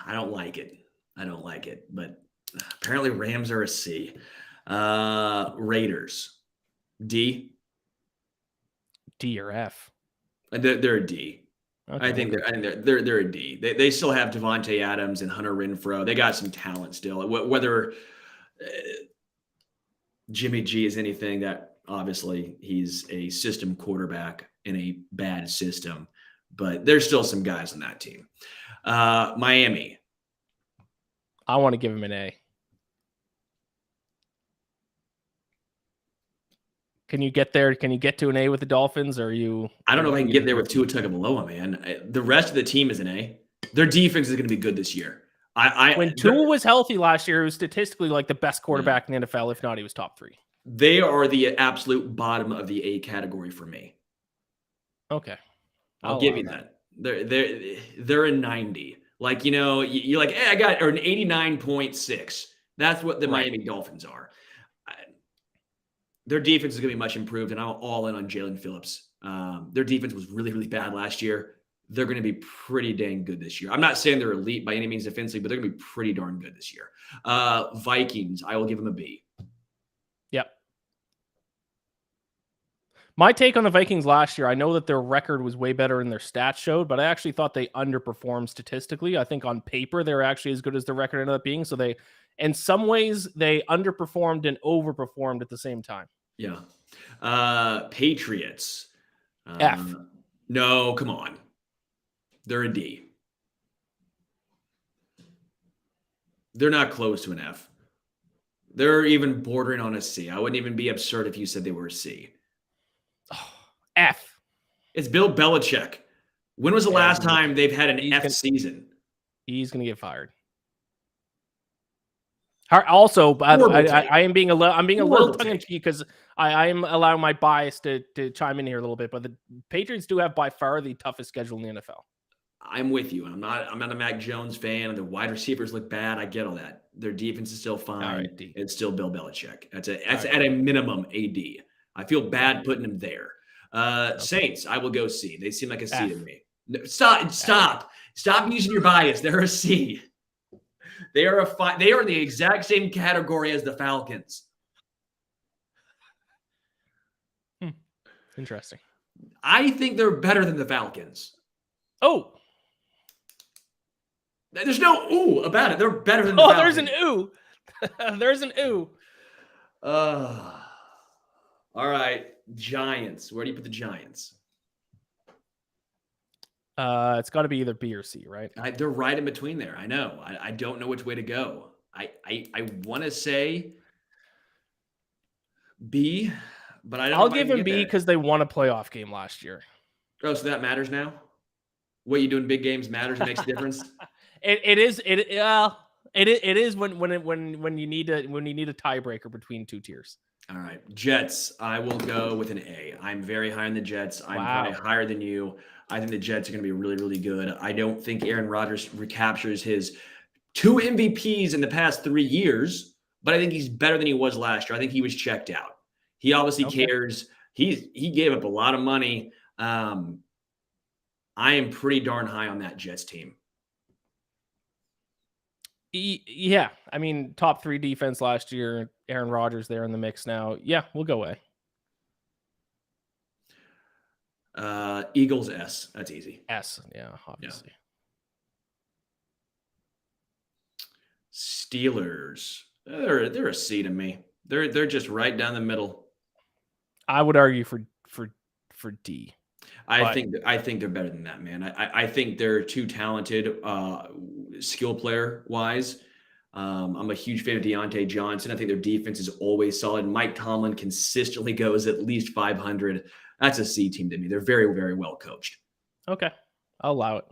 I don't like it, but apparently Rams are a C. Raiders, D. D or F? They're a D. I think they're a D. They still have Devontae Adams and Hunter Renfrow. They got some talent still. Whether Jimmy G is anything, that obviously he's a system quarterback in a bad system, but there's still some guys on that team. Miami. I want to give him an A. Can you get there? Can you get to an A with the Dolphins? Or are you? I don't know if I can get there with Tua Tagovailoa, man. The rest of the team is an A. Their defense is going to be good this year. When Tua was healthy last year, he was statistically like the best quarterback in the NFL. If not, he was top 3. They are the absolute bottom of the A category for me. Okay, I'll give you that. They're a 90. Like, you're like, hey, I got an 89.6. That's what the Miami Dolphins are. Their defense is going to be much improved, and I'm all in on Jalen Phillips. Their defense was really, really bad last year. They're going to be pretty dang good this year. I'm not saying they're elite by any means defensively, but they're going to be pretty darn good this year. Vikings, I will give them a B. Yep. My take on the Vikings last year, I know that their record was way better than their stats showed, but I actually thought they underperformed statistically. I think on paper, they're actually as good as the record ended up being. So in some ways, they underperformed and overperformed at the same time. Yeah. Patriots. F. No, come on. They're a D. They're not close to an F. They're even bordering on a C. I wouldn't even be absurd if you said they were a C. Oh, F. It's Bill Belichick. When was the last time they've had an F season? He's going to get fired. Also, I am being I'm being a little tongue in cheek because I am allowing my bias to chime in here a little bit. But the Patriots do have by far the toughest schedule in the NFL. I'm with you. I'm not a Mac Jones fan, and the wide receivers look bad. I get all that. Their defense is still fine. Right, it's still Bill Belichick. That's at a minimum AD. I feel bad putting him there. Saints, I will go C. They seem like a C F. To me. No, stop using your bias. They're a C. They are They are in the exact same category as the Falcons. Interesting. I think they're better than the Falcons. Oh. There's no ooh about it. They're better than the Falcons. There's an ooh. There's an ooh. All right. Giants. Where do you put the Giants? It's got to be either B or C, right? They're right in between there. I know. I don't know which way to go. I want to say B, but I don't. I'll give them B because they won a playoff game last year. Oh, so that matters now? What you do in big games matters and makes a difference? It is when you need a tiebreaker between two tiers. All right. Jets, I will go with an A. I'm very high on the Jets. I'm probably higher than you. I think the Jets are going to be really, really good. I don't think Aaron Rodgers recaptures his 2 MVPs in the past 3 years, but I think he's better than he was last year. I think he was checked out. He obviously cares. He gave up a lot of money. I am pretty darn high on that Jets team. Yeah. I mean, top 3 defense last year. Aaron Rodgers there in the mix now. Yeah, we'll go A. Eagles S. That's easy. S. Yeah, obviously. Yeah. Steelers. They're a C to me. They're just right down the middle. I would argue for D. I think they're better than that, man. I think they're too talented, skill player wise. I'm a huge fan of Deontay Johnson. I think their defense is always solid. Mike Tomlin consistently goes at least 500. That's a C team to me. They're very, very well coached. Okay, I'll allow it.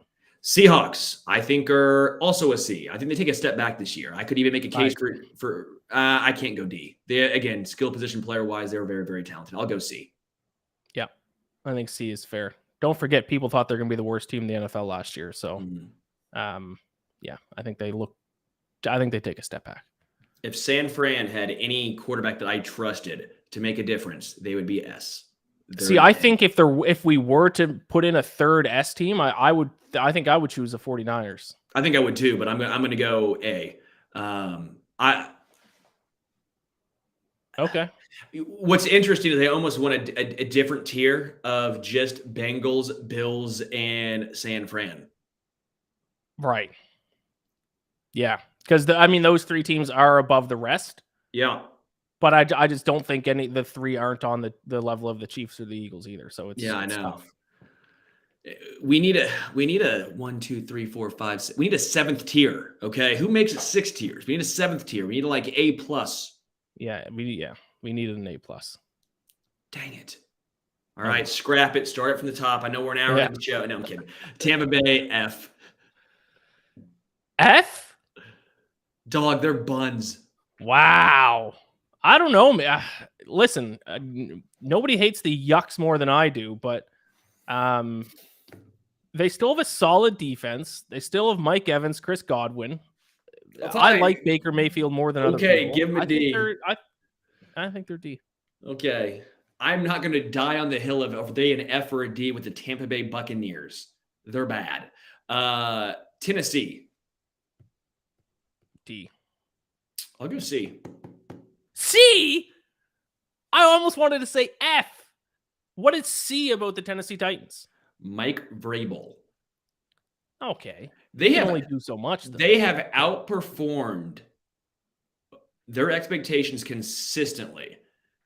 Seahawks, I think, are also a C. I think they take a step back this year. I could even make a case for I can't go D. They, again, skill position player wise, they're very, very talented. I'll go C. Yeah, I think C is fair. Don't forget, people thought they're going to be the worst team in the NFL last year. So, yeah, I think they take a step back. If San Fran had any quarterback that I trusted to make a difference, they would be S. See, I think if we were to put in a third S team, I think I would choose the 49ers. I think I would too, but I'm going to go A. Okay. What's interesting is they almost want a different tier of just Bengals, Bills, and San Fran. Right. Yeah. Because, I mean, those three teams are above the rest. Yeah. But I just don't think the three aren't on the level of the Chiefs or the Eagles either. So it's I know. tough. We need a 1, 2, 3, 4, 5, 6. We need a 7th tier. Okay. Who makes it 6 tiers? We need a 7th tier. We need like A+. Yeah. We needed an A+. Dang it. All right. Scrap it. Start it from the top. I know we're an hour into the show. No, I'm kidding. Tampa Bay, F. F? Dog, they're buns. Wow. I don't know, man. Listen, nobody hates the yucks more than I do, but they still have a solid defense. They still have Mike Evans, Chris Godwin. I like Baker Mayfield more than other people. Okay, give him a D. I think they're D. Okay. I'm not going to die on the hill of are they an F or a D with the Tampa Bay Buccaneers. They're bad. Tennessee. D. I'll go C. C? I almost wanted to say F. What is C about the Tennessee Titans? Mike Vrabel. Okay. They only do so much, though. They have outperformed their expectations consistently.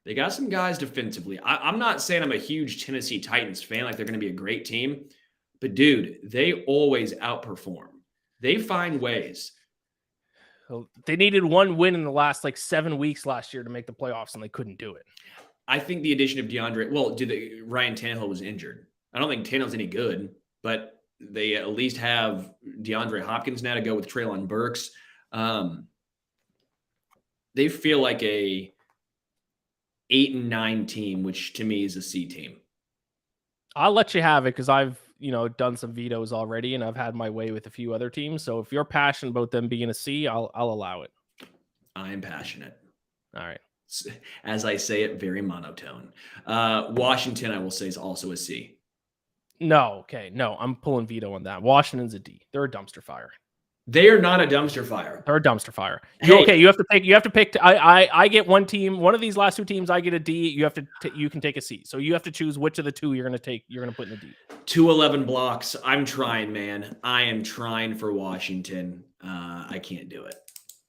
They got some guys defensively. I'm not saying I'm a huge Tennessee Titans fan, like they're going to be a great team. But, dude, they always outperform. They find ways. They needed one win in the last 7 weeks last year to make the playoffs, and they couldn't do it. I think the addition of Ryan Tannehill was injured. I don't think Tannehill's any good, but they at least have DeAndre Hopkins now to go with Treylon Burks. They feel like a 8-9 team, which to me is a C team. I'll let you have it because I've done some vetoes already, and I've had my way with a few other teams. So if you're passionate about them being a C, I'll allow it. I am passionate. All right. As I say it, very monotone. Washington, I will say, is also a C. No, okay. No, I'm pulling veto on that. Washington's a D. They're a dumpster fire. They are not a dumpster fire. They're a dumpster fire. Hey. Okay, you have to pick. I get one team. One of these last two teams, I get a D. You can take a C. So you have to choose which of the two you're going to put in a D. 211 blocks. I'm trying, man. I am trying for Washington. I can't do it.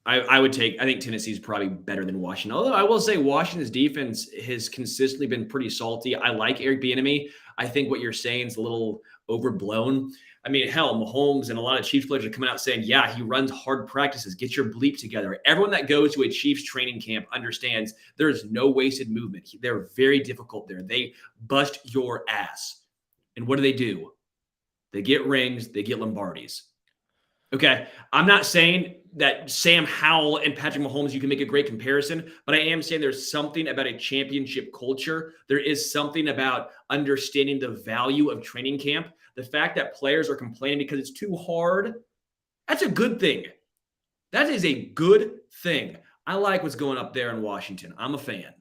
I think Tennessee's probably better than Washington. Although I will say Washington's defense has consistently been pretty salty. I like Eric Bieniemy. I think what you're saying is a little overblown. I mean, hell, Holmes and a lot of Chiefs players are coming out saying, yeah, he runs hard practices. Get your bleep together. Everyone that goes to a Chiefs training camp understands there is no wasted movement. They're very difficult there. They bust your ass. And what do? They get rings. They get Lombardis. Okay, I'm not saying that Sam Howell and Patrick Mahomes, you can make a great comparison, but I am saying there's something about a championship culture. There is something about understanding the value of training camp. The fact that players are complaining because it's too hard, that's a good thing. That is a good thing. I like what's going up there in Washington. I'm a fan.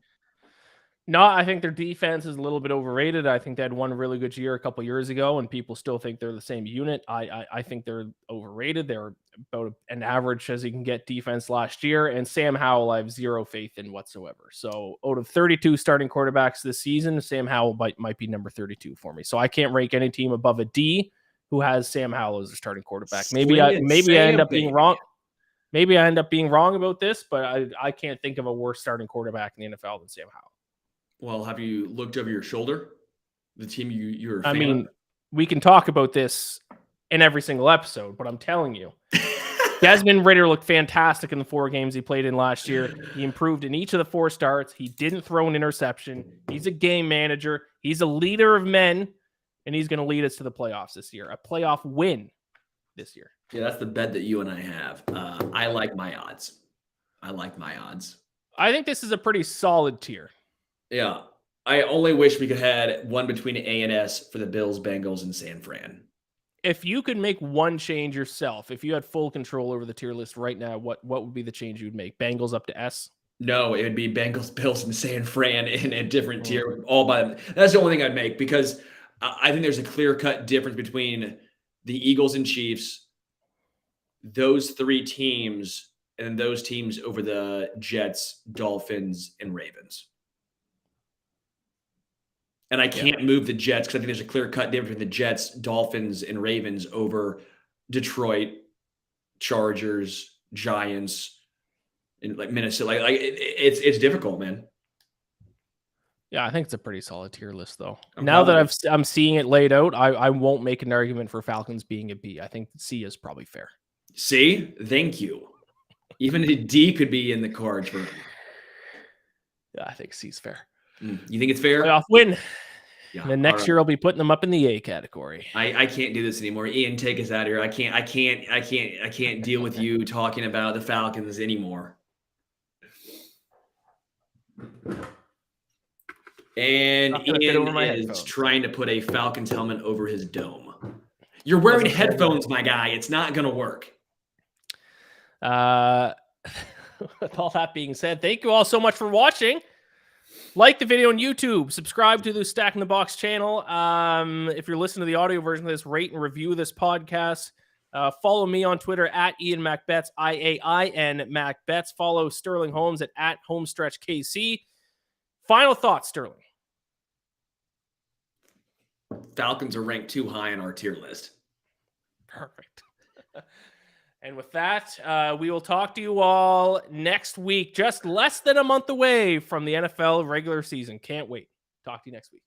No, I think their defense is a little bit overrated. I think they had one really good year a couple years ago, and people still think they're the same unit. I think they're overrated. They're about an average as you can get defense last year. And Sam Howell, I have zero faith in whatsoever. So out of 32 starting quarterbacks this season, Sam Howell might be number 32 for me. So I can't rank any team above a D who has Sam Howell as a starting quarterback. Maybe I end up being wrong. Maybe I end up being wrong about this, but I can't think of a worse starting quarterback in the NFL than Sam Howell. Well, have you looked over your shoulder? The team you're a fan I mean, of? We can talk about this in every single episode, but I'm telling you, Desmond Ridder looked fantastic in the 4 games he played in last year. He improved in each of the 4 starts. He didn't throw an interception. He's a game manager. He's a leader of men, and he's going to lead us to the playoffs this year. A playoff win this year. Yeah, that's the bet that you and I have. I like my odds. I think this is a pretty solid tier. Yeah. I only wish we could have had one between A and S for the Bills, Bengals, and San Fran. If you could make one change yourself, if you had full control over the tier list right now, what would be the change you'd make? Bengals up to S? No, it would be Bengals, Bills, and San Fran in a different tier. That's the only thing I'd make, because I think there's a clear-cut difference between the Eagles and Chiefs. Those 3 teams and then those teams over the Jets, Dolphins, and Ravens. And I can't move the Jets because I think there's a clear-cut difference between the Jets, Dolphins, and Ravens over Detroit, Chargers, Giants, and like Minnesota. Like it's difficult, man. Yeah, I think it's a pretty solid tier list, though. Now that I'm seeing it laid out, I won't make an argument for Falcons being a B. I think C is probably fair. C? Thank you. Even a D could be in the cards for him. Yeah, I think C's fair. You think it's fair? Playoff win. Yeah. And then next year I'll be putting them up in the A category. I can't do this anymore. Iain, take us out of here. I can't deal with you talking about the Falcons anymore. And Iain is trying to put a Falcons helmet over his dome. You're wearing headphones, my guy. It's not going to work. With all that being said, thank you all so much for watching. Like the video on YouTube. Subscribe to the Stack in the Box channel. If you're listening to the audio version of this, rate and review this podcast. Follow me on Twitter at Iain MacBets, IAIN MacBets. Follow Sterling Holmes at HomestretchKC. Final thoughts, Sterling. Falcons are ranked too high on our tier list. Perfect. And with that, we will talk to you all next week, just less than a month away from the NFL regular season. Can't wait. Talk to you next week.